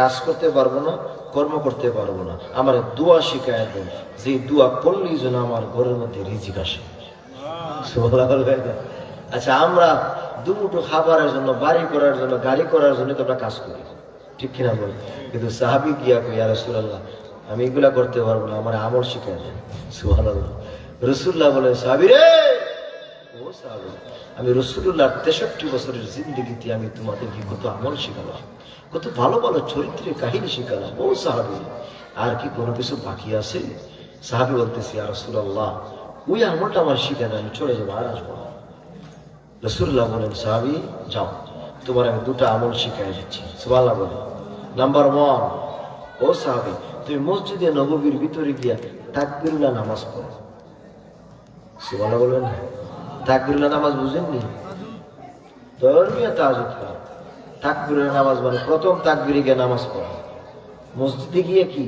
কাজ করতে পারবো না, কর্ম করতে পারবো না, আমার দোয়া শিখায় দেন, যে দোয়া করলেই যেন আমার ঘরের মধ্যে রিজিক আসে। আচ্ছা, আমরা দুমুঠো খাবারের জন্য, বাড়ি করার জন্য, গাড়ি করার জন্য তো আমরা কাজ করি, ঠিক কিনা বল? কিন্তু সাহাবী গিয়া কই, ইয়া রাসূলুল্লাহ, আমি এগুলা করতে পারবো না, আমার আমল শিখায় দেন। সুবহানাল্লাহ। রাসূলুল্লাহ বলেন, সাহাবী রে, ও সাহাবী, আমি রাসূলুল্লাহর 63 বছরের জিন্দেগিতে আমি তোমাদেরকে কত আমল শিখালাম, কত ভালো ভালো চরিত্রের কাহিনী শিখালাম। ও সাহাবী, আর কি কোনো কিছু বাকি আছে? সাহাবী বলতেছি, ইয়া রাসূলুল্লাহ, ওই আমলটা আমার শিখানো, আমি চলে যাবো, আর আসবো না। রাসূলুল্লাহ বলেন, সাহাবী যাও, তোমার আমি দুটো আমল শিখাই দিচ্ছি। সুবহানাল্লাহ বলেন। নাম্বার 1, ও সাহাবী, তুমি মসজিদে নববীর ভিতরে গিয়া তাকবীরুল্লাহ নামাজ পড়ো। সুবহানাল্লাহ বলবেন। তাকবীরুল্লাহ নামাজ বুঝেননি? ধর্মীয় তাহাজ্জুদ করা। তাকবীরুল্লাহ নামাজ মানে প্রথম তাকবীরে গিয়ে নামাজ পড়া। মসজিদে গিয়ে কি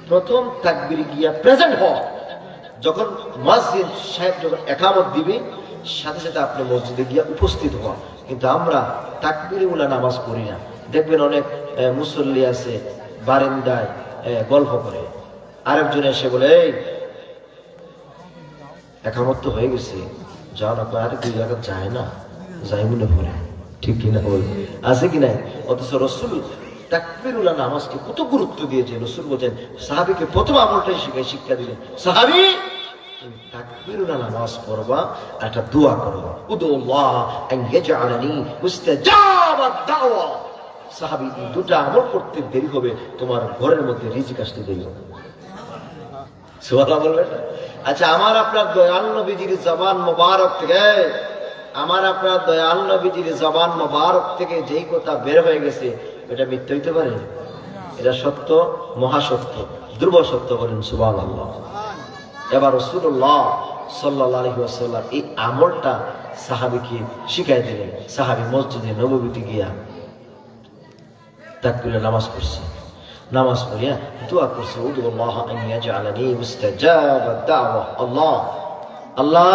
প্রথম তাকবীরে গিয়া প্রেজেন্ট হওয়া। যখন মুয়াজ্জিন সাহেব যখন ইকামত দিবে, সাথে সাথে আপনি মসজিদে গিয়া উপস্থিত হওয়া। কিন্তু আমরা তাকবীরুল্লাহ নামাজ পড়ি না। দেখবেন অনেক মুসল্লি আছে বারান্দায় গল্প করে, আরেকজন এসে বলে, এই ইকামত তো হয়ে গেছে, যাও না। আরে 2 জায়গা যায় না, যাই মনে পড়ে। ঠিক কিনা বল, আছে কি নাই? অথচ রাসূল তাকবীরুল্লাহ নামাজকে কত গুরুত্ব দিয়েছে। রাসূল বলেন, সাহাবীকে প্রথম আমলটাই শিক্ষা দিলেন, সাহাবী তুমি তাকবীরুল্লাহ নামাজ পড়বা, একটা দোয়া করবা, উদুল্লাহ আন ইয়াজআলানি মুস্তাজাবাদ দাওয়া। সাহাবী দুটো আমল করতে দেরি হবে, তোমার ঘরের মধ্যে রিজিক আসতে দেরি হবে। সুবহানাল্লাহ বলবেন। আচ্ছা, আমার আপনার দয়াল নবীজির জবান মোবারক থেকে, আমার আপনার দয়াল নবীজির জবান মোবারক থেকে যেই কথা বের হয়ে গেছে, এটা মিথ্যা হইতে পারে? এটা সত্য, মহাসত্য, ধ্রুব সত্য। বলেন সুবহানাল্লাহ। এবার রাসূলুল্লাহ সাল্লাল্লাহু আলাইহি ওয়াসাল্লাম এই আমলটা সাহাবীকে শিখাই দিলেন। সাহাবী মসজিদে নববীতে গিয়া তাকবীরে নামাজ পড়ছে। নামাজ পড়িয়া দোয়া করছে, উদুল্লাহ আন ইয়াজআলানি মুস্তাজাবাদ দাওয়া। আল্লাহ, আল্লাহ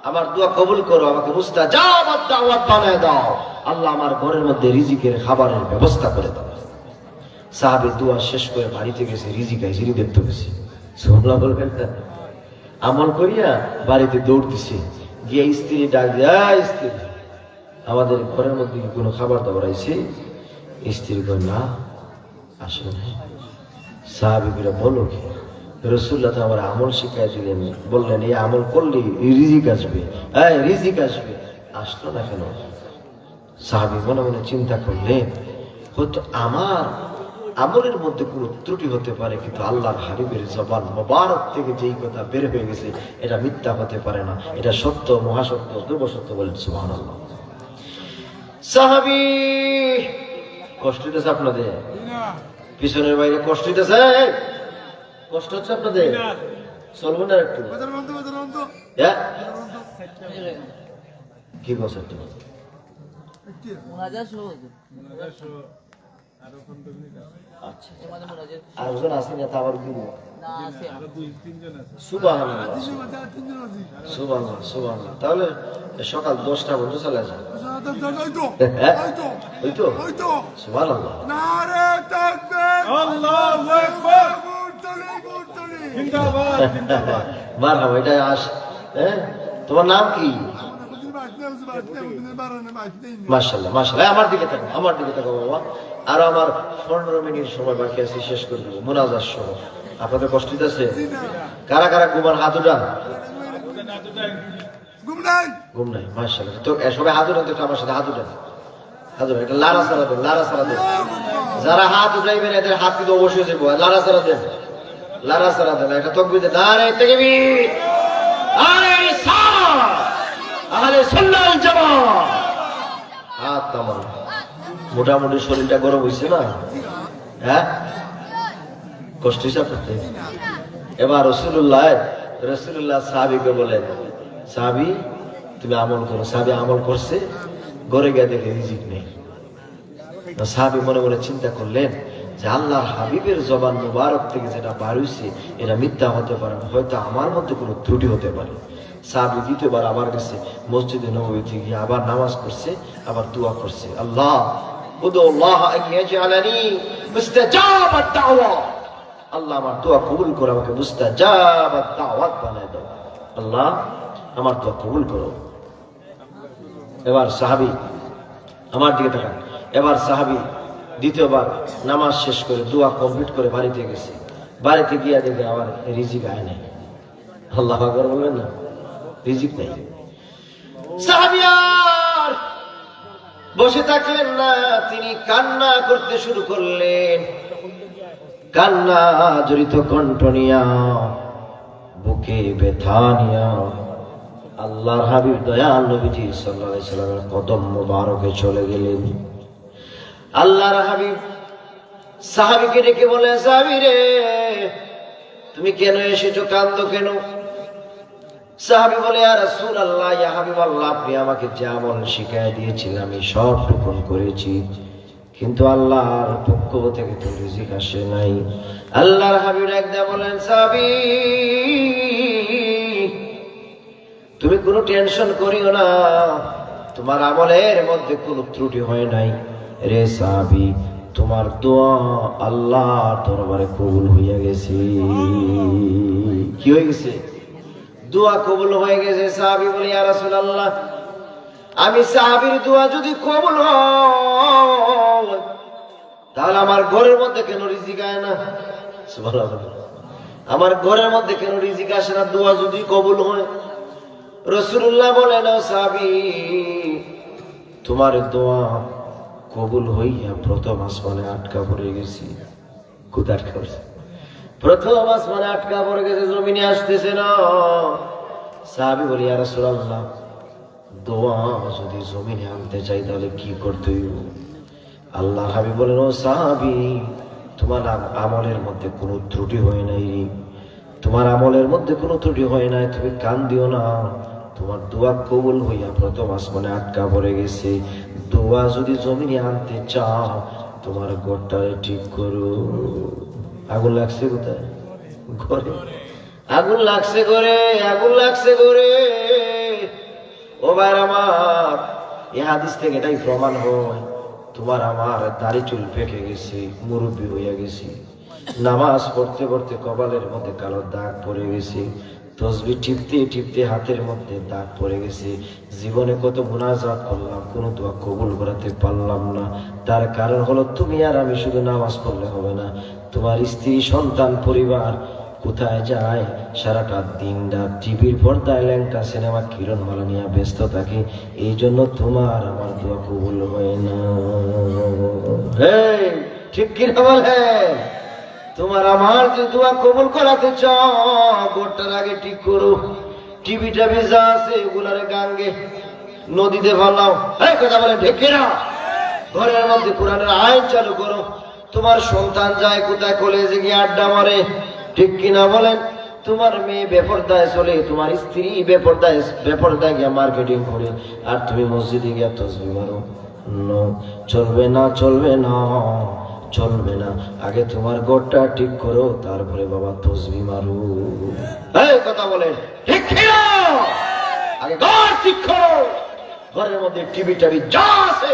আমার দোয়া কবুল করো, আমাকে মুস্তাজাবাদ দাওয়াত বানায় দাও। আল্লাহ আমার ঘরের মধ্যে রিজিকের খাবারের ব্যবস্থা করে দাও। সাহাবী দোয়া শেষ করে বাড়িতে গেছে, রিজিক আইছে, দেখতে গেছে। সুবহানাল্লাহ বলবেন না? আমল করিয়া বাড়িতে দৌড় দিছে, গিয়ে স্ত্রী ডাক দেয়, স্ত্রী আমাদের ঘরের মধ্যে কি কোনো খাবার দাবার আইছে? স্ত্রী কয়, না আসে নাই। সাহাবীরা বলো কি? রাসূলুল্লাহ তো আমার আমল শিখাই দিলেন, বললেন এই আমল করলে রিজিক আসবে, রিজিক আসবে। আসলো না কেন? সাহাবী মনে মনে চিন্তা করলেন, হয়তো আমার আমলের মধ্যে কোনো ত্রুটি হতে পারে, কিন্তু আল্লাহর হাবিবের জবান মোবারক থেকে যেই কথা বের হয়ে গেছে, এটা মিথ্যা হতে পারে না, এটা সত্য, মহাসত্য, ধ্রুব সত্য। বলেন সুবহানাল্লাহ। সাহাবী কষ্ট দিতেছে আপনাদের? পিছনের বাইরে কষ্ট দিতেছে? কষ্ট হচ্ছে আপনাদের? চলবো না একটু? কি বলছে? আচ্ছা, আরেকজন আসেন, আবার কি? সুবহানাল্লাহ, সুবহানাল্লাহ, সুবহানাল্লাহ। তাহলে সকাল 10টা পর্যন্ত চলে আসে। সুবহানাল্লাহ। নারে তাকবীর, আল্লাহু আকবার, জিন্দাবাদ, জিন্দাবাদ। মারহাবা। এটা তোমার নাম কি? মাশাআল্লাহ, মাশাআল্লাহ। আমার দিকে তাকাও, আমার দিকে তাকাও বাবা। আর আমার 15 মিনিট সময় বাকি আছে, শেষ করে দেবো মুনাজাত সহ। আপনাদের কষ্ট দিতেছে? কারা কারা ঘুমান? হাত উঠান। ঘুম নাই? মাশাআল্লাহ। তো সবাই হাত উঠান, তো আমার সাথে হাত উঠান, হাত উঠান। এটা লারা সারা দেন, লারা সারা দেন। যারা হাত উঠাইবেন এদের হাত কিন্তু অবশ্যই যাবো। লারা সারা দেন, লারা সারা দেন। একটা তাকবীর দেন, নারে তাকবীর, আরে রিসালাত, আহলে সুন্নাহ ওয়াল জামাত। হাত তামান। মোটামুটি শরীরটা গরম হয়েছে না? হ্যাঁ, কষ্ট হয়েছে আপনাদের? এবার রাসূলুল্লাহ সাহাবীকে বলেন, সাহাবী তুমি আমল করো। সাহাবী আমল করছে, ঘরে গিয়ে দেখে রিজিক নেই। সাহাবী মনে মনে চিন্তা করলেন যে আল্লাহর হাবিবের জবান মুবারক থেকে যেটা বার হইছে, এটা মিথ্যা হতে পারে না, হয়তো আমার মধ্যে কোনো ত্রুটি হতে পারে। সাহাবী দ্বিতীয়বার আবার গেছে মসজিদে নববীতে গিয়ে আবার নামাজ পড়ছে, আবার দোয়া করছে, আল্লাহ উদুল্লাহ আন ইয়াজআলানি মুস্তাজাবাদ দাওয়া। আল্লাহ আমার দোয়া কবুল করো, আমাকে মুস্তাজাবাদ দাওয়াত বানায় দাও। আল্লাহ আমার দোয়া কবুল করো। এবার সাহাবী আমার দিকে তাকান। এবার সাহাবী দ্বিতীয়বার নামাজ শেষ করে দোয়া কমপ্লিট করে বাড়িতে গেছে। বাড়িতে গিয়ে দেখে আবার রিজিক আয় নাই। আল্লাহু আকবার বলবেন না? রিজিক নাই। সাহাবী আর বসে থাকলেন না, তিনি কান্না করতে শুরু করলেন। কান্না জড়িত কণ্ঠ নিয়া, বুকে ব্যথা নিয়া আল্লাহর হাবিব দয়াল নবীজি সাল্লাল্লাহু আলাইহি সাল্লামের কদম মোবারকে চলে গেলেন। আল্লাহর হাবিব সাহাবীকে ডেকে বলে, সাহাবী রে, তুমি কেন এসেছো, কাঁদো কেন? সাহাবী বলে, ইয়া রাসূলুল্লাহ, ইয়া হাবিবাল্লাহ, আপনি আমাকে যে আমল শিখাই দিয়েছিলেন আমি সবটুকু করেছি, কিন্তু আল্লাহর পক্ষ থেকে তো রিজিক আসে নাই। আল্লাহর হাবিব একদা বলেন, সাহাবী তুমি কোনো টেনশন করিও না, তোমার আমলের মধ্যে কোনো ত্রুটি হয় নাই রে সাহাবী, তোমার দোয়া আল্লাহর দরবারে কবুল হইয়া গেছে। কি হয়ে গেছে? দোয়া কবুল হয়ে গেছে। সাহাবী বলে, ইয়া রাসূলুল্লাহ, আমি সাহাবীর দোয়া যদি কবুল হয় তাহলে আমার ঘরের মধ্যে কেন রিজিক আয় না? সুবহানাল্লাহ। আমার ঘরের মধ্যে কেন রিজিক আসে না দোয়া যদি কবুল হয়? রাসূলুল্লাহ বলেন, ও সাহাবী, তোমার দোয়া কবুল হইয়া প্রথম আসমানে আটকা পড়ে গেছি। কোথায় আটকা পড়েছে? প্রথম আসমানে আটকা পড়ে গেছে, জমিনে আসতেছে না। সাহাবী বলি, ইয়া রাসূলুল্লাহ, দোয়া যদি জমিনে আনতে চাই তাহলে কি করতে হইব? আল্লাহর হাবিব বলেন, ও সাহাবী, তোমার আমলের মধ্যে কোনো ত্রুটি হয় নাই, তোমার আমলের মধ্যে কোনো ত্রুটি হয় নাই, তুমি কান দিও না, তোমার দোয়া কবুল হইয়া প্রথম আসমানে আটকা পড়ে গেছে। দোয়া যদি জমিনে আনতে চাও তোমার ঘরটারে ঠিক করো। আগুন লাগছে কোথায়? ঘরে আগুন লাগছে, ঘরে আগুন লাগছে, ঘরে। ও ভাইরা আমার, এই হাদিস থেকে এটাই প্রমাণ হয়, তোমার আমার দাড়ি চুল পেকে গেছে, মুরব্বী হইয়া গেছি, নামাজ পড়তে পড়তে কপালের মধ্যে কালো দাগ পড়ে গেছে, তসবিহ টিপতে টিপতে হাতের মধ্যে দাগ পড়ে গেছে, জীবনে কত মুনাজাত করলাম, কোনো দোয়া কবুল করাতে পারলাম না। তার কারণ হলো তুমি আর আমি শুধু নামাজ পড়লে হবে না, তোমার স্ত্রী, সন্তান, পরিবার কোথায় যায়? সারাটা দিন রাত টিভির পর্দায় ল্যাংটা সিনেমা কিরণমালা নিয়ে ব্যস্ত থাকে, এই জন্য তোমার আমার দোয়া কবুল হয় না। ঠিক কিনা বলে? তোমার আমার যে দোয়া কবুল করাতে চাও, গোটার আগে ঠিক করো। টিভিটা ভেজা আছে, এগুলারে গাঙ্গে নদীতে ফেলাও। এই কথা বলে ঠিক কিনা? ঘরের মধ্যে কোরআনের আইন চালু করো। তোমার সন্তান যায় কোথায়? কলেজে গিয়ে আড্ডা মারে, ঠিক কিনা বলেন? তোমার মেয়ে বেপরদায় চলে, তোমার স্ত্রী বেপরদায় গিয়া মার্কেটিং করে, আর তুমি মসজিদে গিয়া তাসবিহ মারো। চলবে না, চলবে না, চলবে না। আগে তোমার ঘরটা ঠিক করো, তারপরে বাবা তাসবিহ মারো। এই কথা বলেন ঠিক কিনা? আগে ঘর ঠিক করো, ঘরের মধ্যে টিভি যা আছে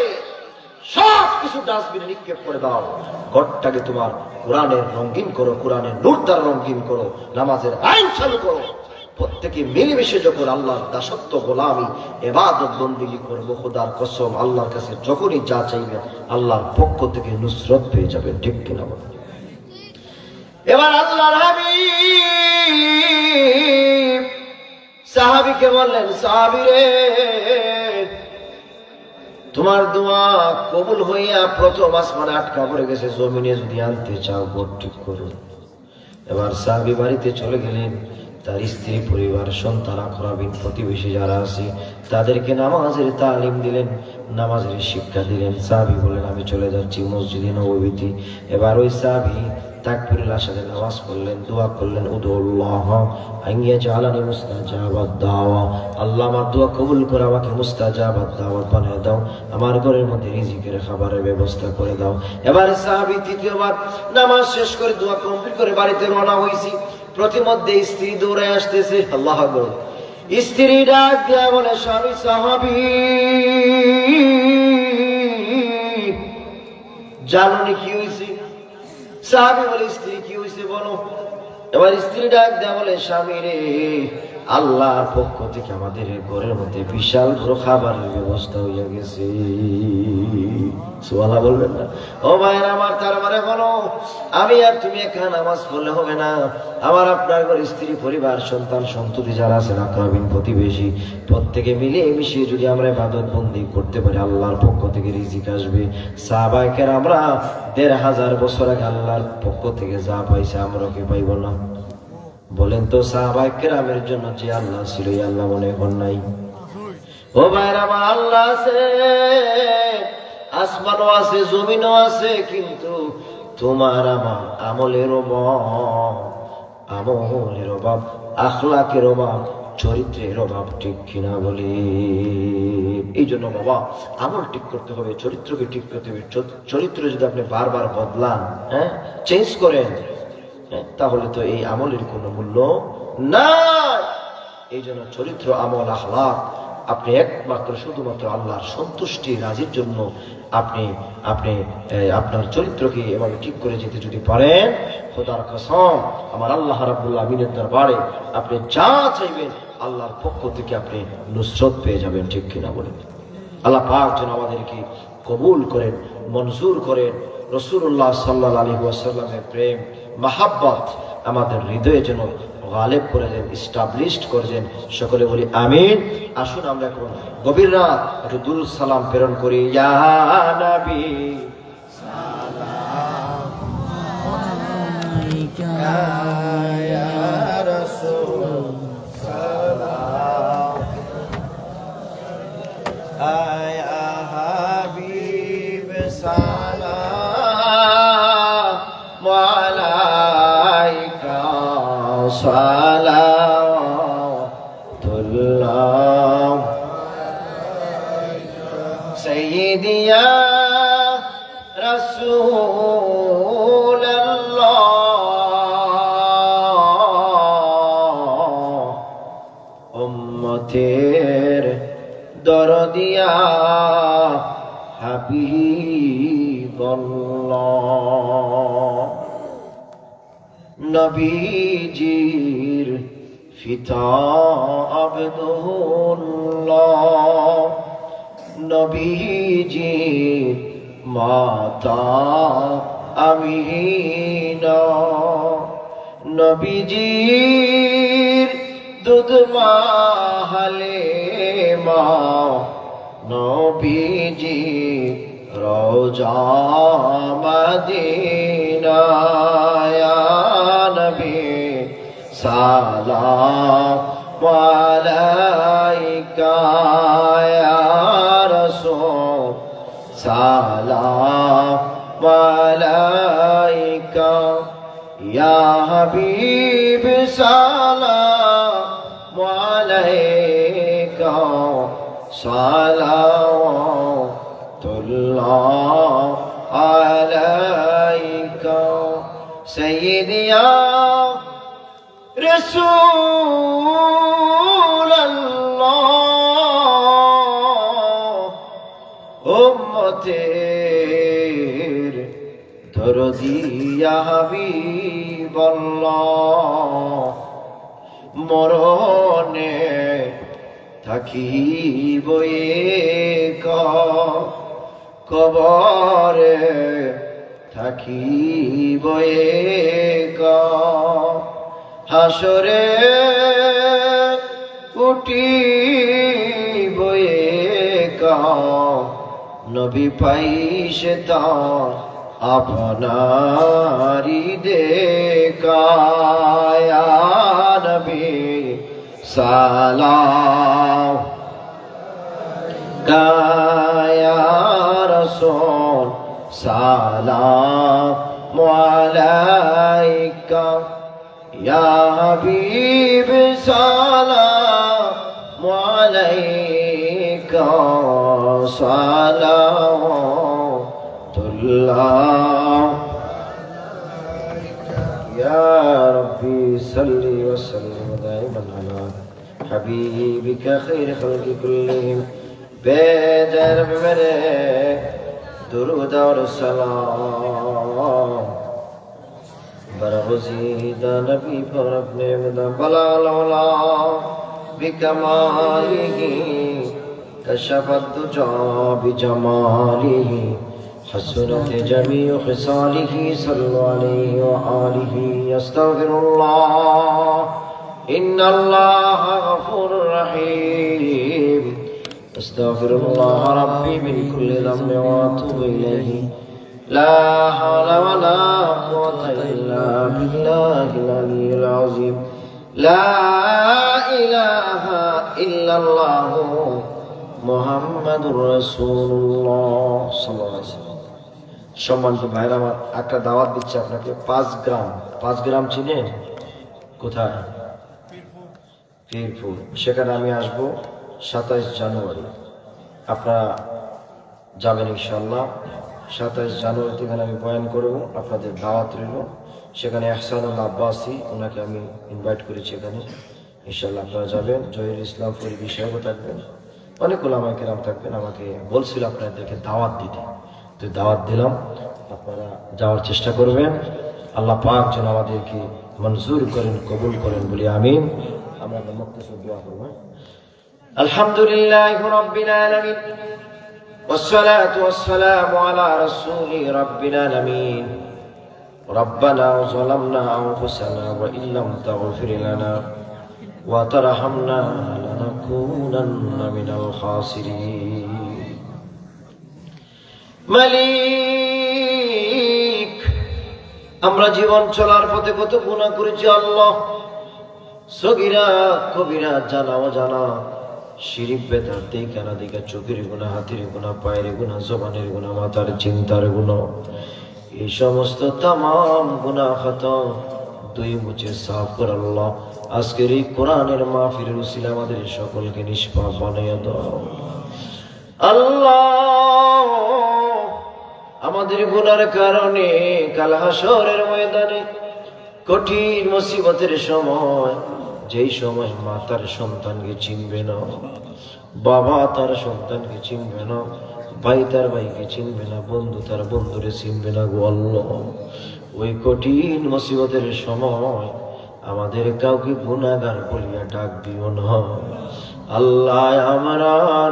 সব কিছু ডাস্টবিনে নিক্ষেপ করে দাও। ঘরটাকে তোমার কোরআনের রঙিন করো, কোরআনের নূর দ্বারা রঙিন করো, নামাজের আইন চালু করো। প্রত্যেকে মিলেমিশে যখন আল্লাহর দাসত্ব, গোলামি, ইবাদত বন্দেগী করবো, খোদার কসম আল্লাহর কাছে যখনই যা চাইবে আল্লাহর পক্ষ থেকে নুসরত পেয়ে যাবেন। ঠিক কিনা বলেন? এবার আল্লাহর হাবিব সাহাবীকে বললেন, সাহাবী রে, তোমার দোয়া কবুল হইয়া প্রথম আসমানে আটকা পড়ে গেছে, জমিনে যদি আনতে চাও ঘর ঠিক করো। এবার সাহাবী বাড়িতে চলে গেলেন, তার স্ত্রী, পরিবার, সন্তান, আকরাবিন, প্রতিবেশী যারা আছে তাদেরকে নামাজের তালিম দিলেন, নামাজের শিক্ষা দিলেন। সাহাবী বলেন, আমি চলে যাচ্ছি মসজিদে নববীতে। এবার ওই সাহাবী তাকবীরের সাথে নামাজ পড়লেন, দোয়া করলেন, উদুল্লাহ আইয়া জালানি মুস্তাজাবাদ দাওয়া, আল্লাহ আমার দোয়া কবুল করে আমাকে মুস্তাজাবাদ দাওয়াত বানিয়ে দাও, আমার ঘরের মধ্যে রিজিকের খাবারের ব্যবস্থা করে দাও। এবারে সাহাবী তৃতীয়বার নামাজ শেষ করে দোয়া কমপ্লিট করে বাড়িতে রওনা হয়েছি। প্রতিমধ্যে স্ত্রী দৌড়ে আসতেছে। আল্লাহ আকবার। স্ত্রী ডাক দিয়া বলে, স্বামী সাহাবী, জানুনি কি হয়েছে? সাহাবী বলে, স্ত্রী কি হয়েছে বলো। এবার স্ত্রী ডাক দেয়া বলে, স্বামী রে, আল্লাহর পক্ষ থেকে আমাদের ঘরের মধ্যে বিশাল বড় খাবারের ব্যবস্থা হইয়া গেছে। সুবহানাল্লাহ বলবেন না? ও ভাইয়ের আমার, তার মানে হলো আমি আর তুমি একা নামাজ পড়লে হবে না, আমার আপনার ঘরে স্ত্রী, পরিবার, সন্তান, সন্ততি যারা আছেন, আকরাবিন, প্রতিবেশী, প্রত্যেকে মিলে মিশিয়ে যদি আমরা ইবাদত বন্দেগী করতে পারি আল্লাহর পক্ষ থেকে রিজিক আসবে। সাহাবায়ে কেরামরা ১৫০০ বছর আগে আল্লাহর পক্ষ থেকে যা পাইছে আমরা কি পাইব না? বলেন তো সাহাবায়ে কেরামের জন্য যে আল্লাহ ছিল এই আল্লাহ মনে এখন নাই? ও ভাইরা আমার, আল্লাহ আছে, আসমানও আছে, জমিনও আছে, কিন্তু তোমার আমার আমলের অভাব, আমলের অভাব, আখলাকের অভাব, চরিত্রের অভাব, ঠিক কিনা বলি? এই জন্য বাবা আমল ঠিক করতে হবে, চরিত্রকে ঠিক করতে হবে। চরিত্র যদি আপনি বারবার বদলান, চেঞ্জ করেন, তাহলে তো এই আমলের কোনো মূল্য নাই। এই জন্য চরিত্র, আমল, আখলাক আপনি একমাত্র শুধুমাত্র আল্লাহর সন্তুষ্টি রাজির জন্য আপনি আপনি আপনার চরিত্রকে এভাবে ঠিক করে যেতে যদি পারেন, খোদার কসম আমার আল্লাহ রাব্বুল আমিনের দরবারে আপনি যা চাইবেন আল্লাহর পক্ষ থেকে আপনি নুসরত পেয়ে যাবেন, ঠিক কিনা বলেন? আল্লাহ পাক যেন আমাদেরকে কবুল করেন, মঞ্জুর করেন। রাসূলুল্লাহ সাল্লাল্লাহু আলাইহি ওয়াসাল্লামের প্রেম মাহাব্বত আমাদের হৃদয়ে যেন গালেব করে দেন, ইস্টাবলিশড করে দেন। সকলে বলি আমিন। আসুন আমরা এখন গভীর রাত একটু দুরূদ সালাম প্রেরণ করি। ইয়া নবী সালাম আলাইকা, ইয়া রাসূল সালাম, ইয়া হাবিব সালাম আলাইকা, সালাওয়াতুল্লাহ সাইয়্যিদি ইয়া রাসূলুল্লাহ, উম্মতের দরদিয়া হাবিবাল্লাহ, নবীজির পিতা আব্দুল্লাহ, নবীজির মাতা আমিনা, নবীজির দুধ মা হালিমা, নবীজি রওজা মদিনা, ইয়া নবী সালাম আলাইকা, ইয়া রাসূল সালাম আলাইকা, ইয়া হাবিব সালাম আলাইকা, সালাওয়াতুল্লাহ আলাইকা, সাইয়্যিদি ইয়া রাসূলুল্লাহ, উম্মতের দরদি ইয়া হাবিবাল্লাহ, মরণে থাকিব একা, কবরে থাকিব একা, হাসরে উঠিব একা, নবী পাইছে তার আপনারি দেখা, ইয়া নবী সালাম ইয়া রাসূল সালাম আলাইকা, ইয়া হাবিব সালাম আলাইকা, সালাওয়াতুল্লাহ, ইয়া রাব্বি সাল্লি ওয়া সাল্লিম দাইমান আলা হাবিবিকা খায়রি খালকি কুল্লিহিম, বেজার মেরে দুরূদ আর সালাম برغزيد نبي فرب نعمدا بلا لولا بكماله كشف الدجى بجماله حسنت جميع خصاله صلوا عليه وآله يستغفر الله إن الله غفور رحيم استغفر الله ربي من كل ذنب وأتوب إليه لا حول ولا قوة إلا بالله العلي العظيم লা ইলাহা ইল্লাল্লাহু মুহাম্মাদুর রাসূলুল্লাহ সাল্লাল্লাহু আলাইহি ওয়াসাল্লাম। সম্মানিত ভাইরা আমার, একটা দাওয়াত দিচ্ছে আপনাকে। 5 গ্রাম চিনেন? কোথায়? পীরপুর। সেখানে আমি আসব 27 জানুয়ারি। আপনারা যাবেন ইনশাআল্লাহ। 27 জানুয়ারি এখানে আমি বয়ান করব, আপনাদের দাওয়াত রইল। সেখানে ইহসানুল আব্বাসী, ওনাকে আমি ইনভাইট করেছি এখানে। ইনশাআল্লাহ আপনারা যাবেন। জহির ইসলাম ফরিদি সাহেবও থাকবেন, অনেক ওলামায়ে কেরাম থাকবেন। আমাকে বলছিল আপনাদেরকে দাওয়াত দিতে, তো দাওয়াত দিলাম। আপনারা যাওয়ার চেষ্টা করবেন। আল্লাহ পাক যেন আমাদেরকে মঞ্জুর করেন, কবুল করেন বলি আমিন। আমরা মুক্তসর দোয়া করব। আলহামদুলিল্লাহি রাব্বিল আলামিন والصلاة والسلام على رسول رب العالمين ربنا ظلمنا أنفسنا وإن لم تغفر لنا وترحمنا لنكونن من الخاسرين মালিক, আমরা জীবন চলার পথে কত গুনাহ করেছি আল্লাহ। সগীরা কবিরা, জানা অজানা, শিরিক বেদাত, দেখা না দেখা, চোখের গুনাহ, হাতের গুনাহ, পায়ের গুনাহ, জবানের গুনাহ, মাথার চিন্তার গুনাহ, এই সমস্ত তামাম গুনাহ খাতা দুই মুছে সাফ কর আল্লাহ। আজকের এই কোরআনের মাহফিলের উসিলা আমাদের সকলকে নিষ্পাপ বানাইয়া দাও আল্লাহ। আমাদের গুনার কারণে কাল হাসরের ময়দানে কঠিন মুসিবতের সময়, যেই সময় মা তার সন্তানকে চিনবে না, বাবা তার সন্তানকে চিনবে না, ভাই তার ভাইকে চিনবে না, বন্ধু তার বন্ধুরে চিনবে না গো আল্লাহ, ওই কঠিন মুসিবতের সময় আমাদের কাউকে গুনাহগার বলিয়া ডাক দিও না আল্লাহ। আমার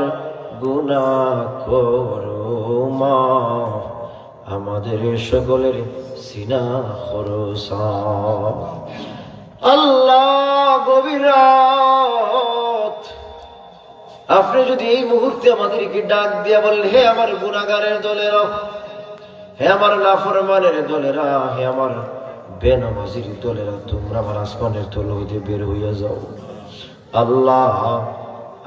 গুনাহ করো মাফ, আমাদের সকলের সিনা করো সাফ আল্লাহ। গভীর রাত আপনি যদি এই মুহূর্তে আমাদেরকে ডাক দিয়া বলেন, হে আমার গুনাহগারের দলেরা, হে আমার নাফরমানের দলেরা, হে আমার বেনামাজির দলেরা, তোমরা আমার আসমানের তল হইতে বের হইয়া যাও আল্লাহ।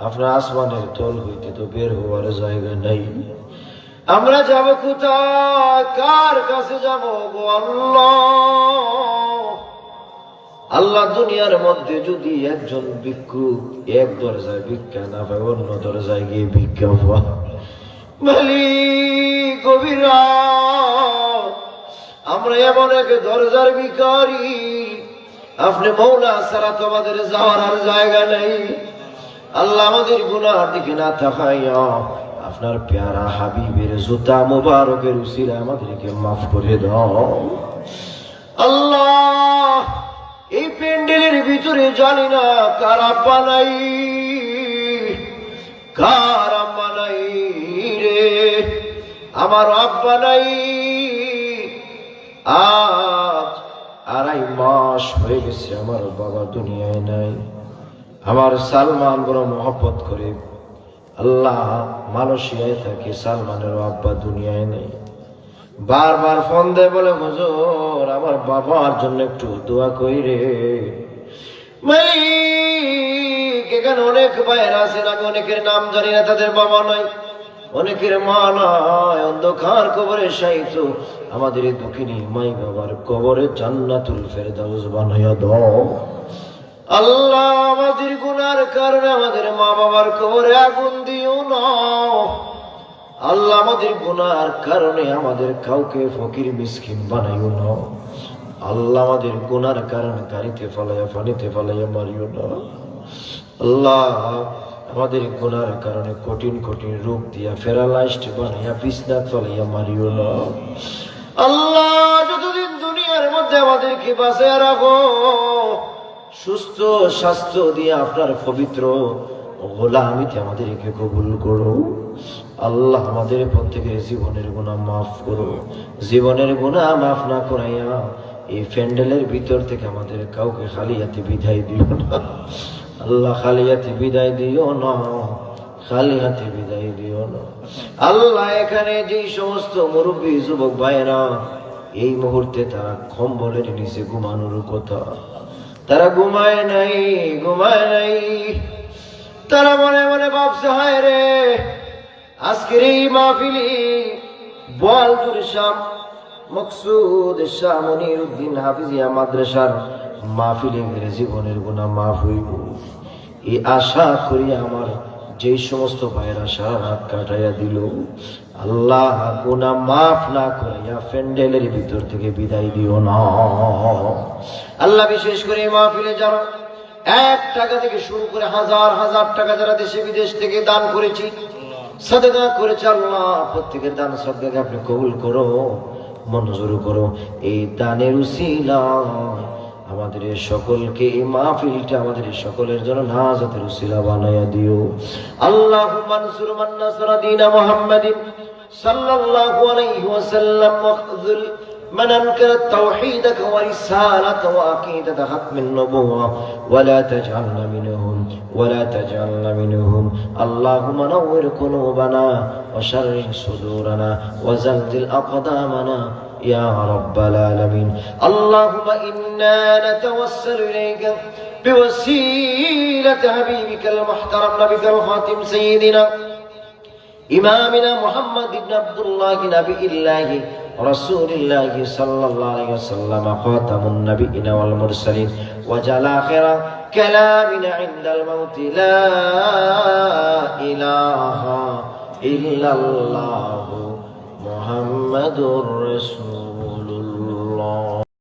আপনার আসমানের তল হইতে তো বের হওয়ার জায়গা নাই। আমরা যাব কোথায়? কার কাছে যাব গো আল্লাহ? আল্লাহ, দুনিয়ার মধ্যে যদি একজন ভিক্ষুক এক দরজায় ভিক্ষা না পায়, অন্য দরজায় গিয়ে ভিক্ষা পায়। মালিক, গভীর রাত আমরা এমন এক দরজার ভিখারি, আপনি মওলা ছাড়া তো আমাদের যাওয়ার আর জায়গা নেই আল্লাহ। আমাদের গুনার দিকে না তাকাইয়া আপনার প্যারা হাবিবের জুতা মুবারকের উসিলা আমাদেরকে মাফ করে দাও আল্লাহ। এই প্যান্ডেলের ভিতরে জানি না কার আব্বা নাই, কার আম্মা নাই রে। আমার আব্বা নাই, আজ 2.5 মাস হয়ে গেছে আমার বাবা দুনিয়ায় নাই। আমার সালমান বড় মহব্বত করে আল্লাহ, মালয়েশিয়ায় থাকে, সালমানের আব্বা দুনিয়ায় নেই। বারবার ফোন দেয়, বলে হুজুর আমার বাবার জন্য একটু দোয়া করি রে। মালিক, এখানে অনেক ভাইয়ের আছেন, আমি অনেকের নাম জানি না, তাদের বাবা নাই, অনেকের মা নাই, অন্ধকার কবরে শায়িত। আমাদের এই দুঃখিনী মাই বাবার কবরে জান্নাতুল ফেরদাউস বানাইয়া দাও আল্লাহ। আমাদের গুনার কারণে আমাদের মা বাবার কবরে আগুন দিও না আল্লাহ। আমাদের গুনার কারণে আমাদের কাউকে ফকির মিসকিন বানাইও না আল্লাহ। আমাদের গুনার কারণে গাড়িতে ফালাইয়া, পানিতে ফালাইয়া মারিও না আল্লাহ। আমাদের গুনার কারণে কঠিন কঠিন রোগ দিয়া প্যারালাইজড বানাইয়া বিছনাত ফালাইয়া মারিও না আল্লাহ। যতদিন দুনিয়ার মধ্যে আমাদেরকে বাঁচাইয়া রাখো, সুস্থ স্বাস্থ্য দিয়ে আপনার পবিত্র গোলামিতে আমাদেরকে কবুল করো আল্লাহ। আমাদের প্রত্যেকের জীবনের গুনাহ মাফ করো, জীবনের গুনাহ মাফ না করাইয়া এই প্যান্ডেলের ভিতর থেকে আমাদের কাউকে খালি হাতে বিদায় দিও না আল্লাহ। খালি হাতে বিদায় দিও না, খালি হাতে বিদায় দিও না আল্লাহ। এখানে যে সমস্ত মুরব্বী যুবক ভাইয়েরা এই মুহূর্তে তারা কম্বলের নিচে ঘুমানোর কথা, তারা ঘুমায় নাই, ঘুমায় নাই। তারা মনে মনে ভাবছে, হায় রে, আজকের এই মাহফিলি বোয়ালদুর শাহ মকসুদ শাহ মনিরউদ্দিন হাফিজিয়া মাদ্রাসার মাহফিলে মেরে জীবনের গুনাহ মাফ হইব, এই আশা করি আমার যেই সমস্ত ভাইয়েরা সারা রাত কাটাইয়া দিল, আল্লাহ গুনাহ মাফ না করাইয়া প্যান্ডেলের ভিতর থেকে বিদায় দিও না। আল্লাহ বিশেষ করে এই মাহফিলে যারা 1 টাকা থেকে শুরু করে হাজার হাজার টাকা যারা দেশে বিদেশ থেকে দান করেছি, সাদকা করেছে, আল্লাহ প্রত্যেকের দান সদকাকে আপনি কবুল করো, মঞ্জুর করো। এই দানের উসিলায় আমাদের সকলকে, এই মাহফিলটা আমাদের সকলের জন্য নাজাতের উসিলা বানায়া দিও। আল্লাহুম্মা আনসুর মান নাসারা দীনা মুহাম্মাদিন সাল্লাল্লাহু আলাইহি ওয়াসাল্লাম ওয়াখযুল من أنكر توحيدك ورسالة وعقيدة ختم النبوة ولا تجعلنا منهم ولا تجعلنا منهم. اللهم نور قلوبنا وشرح صدورنا وزلزل أقدامنا يا رب العالمين. اللهم إنا نتوسل إليك بوسيلة حبيبك المحترم نبيك الخاتم سيدنا إمامنا محمد بن عبد الله نبي الله رسول الله صلى الله عليه وسلم خاتم النبيين والمرسلين وجعل آخر كلامنا عند الموت لا إله إلا الله محمد رسول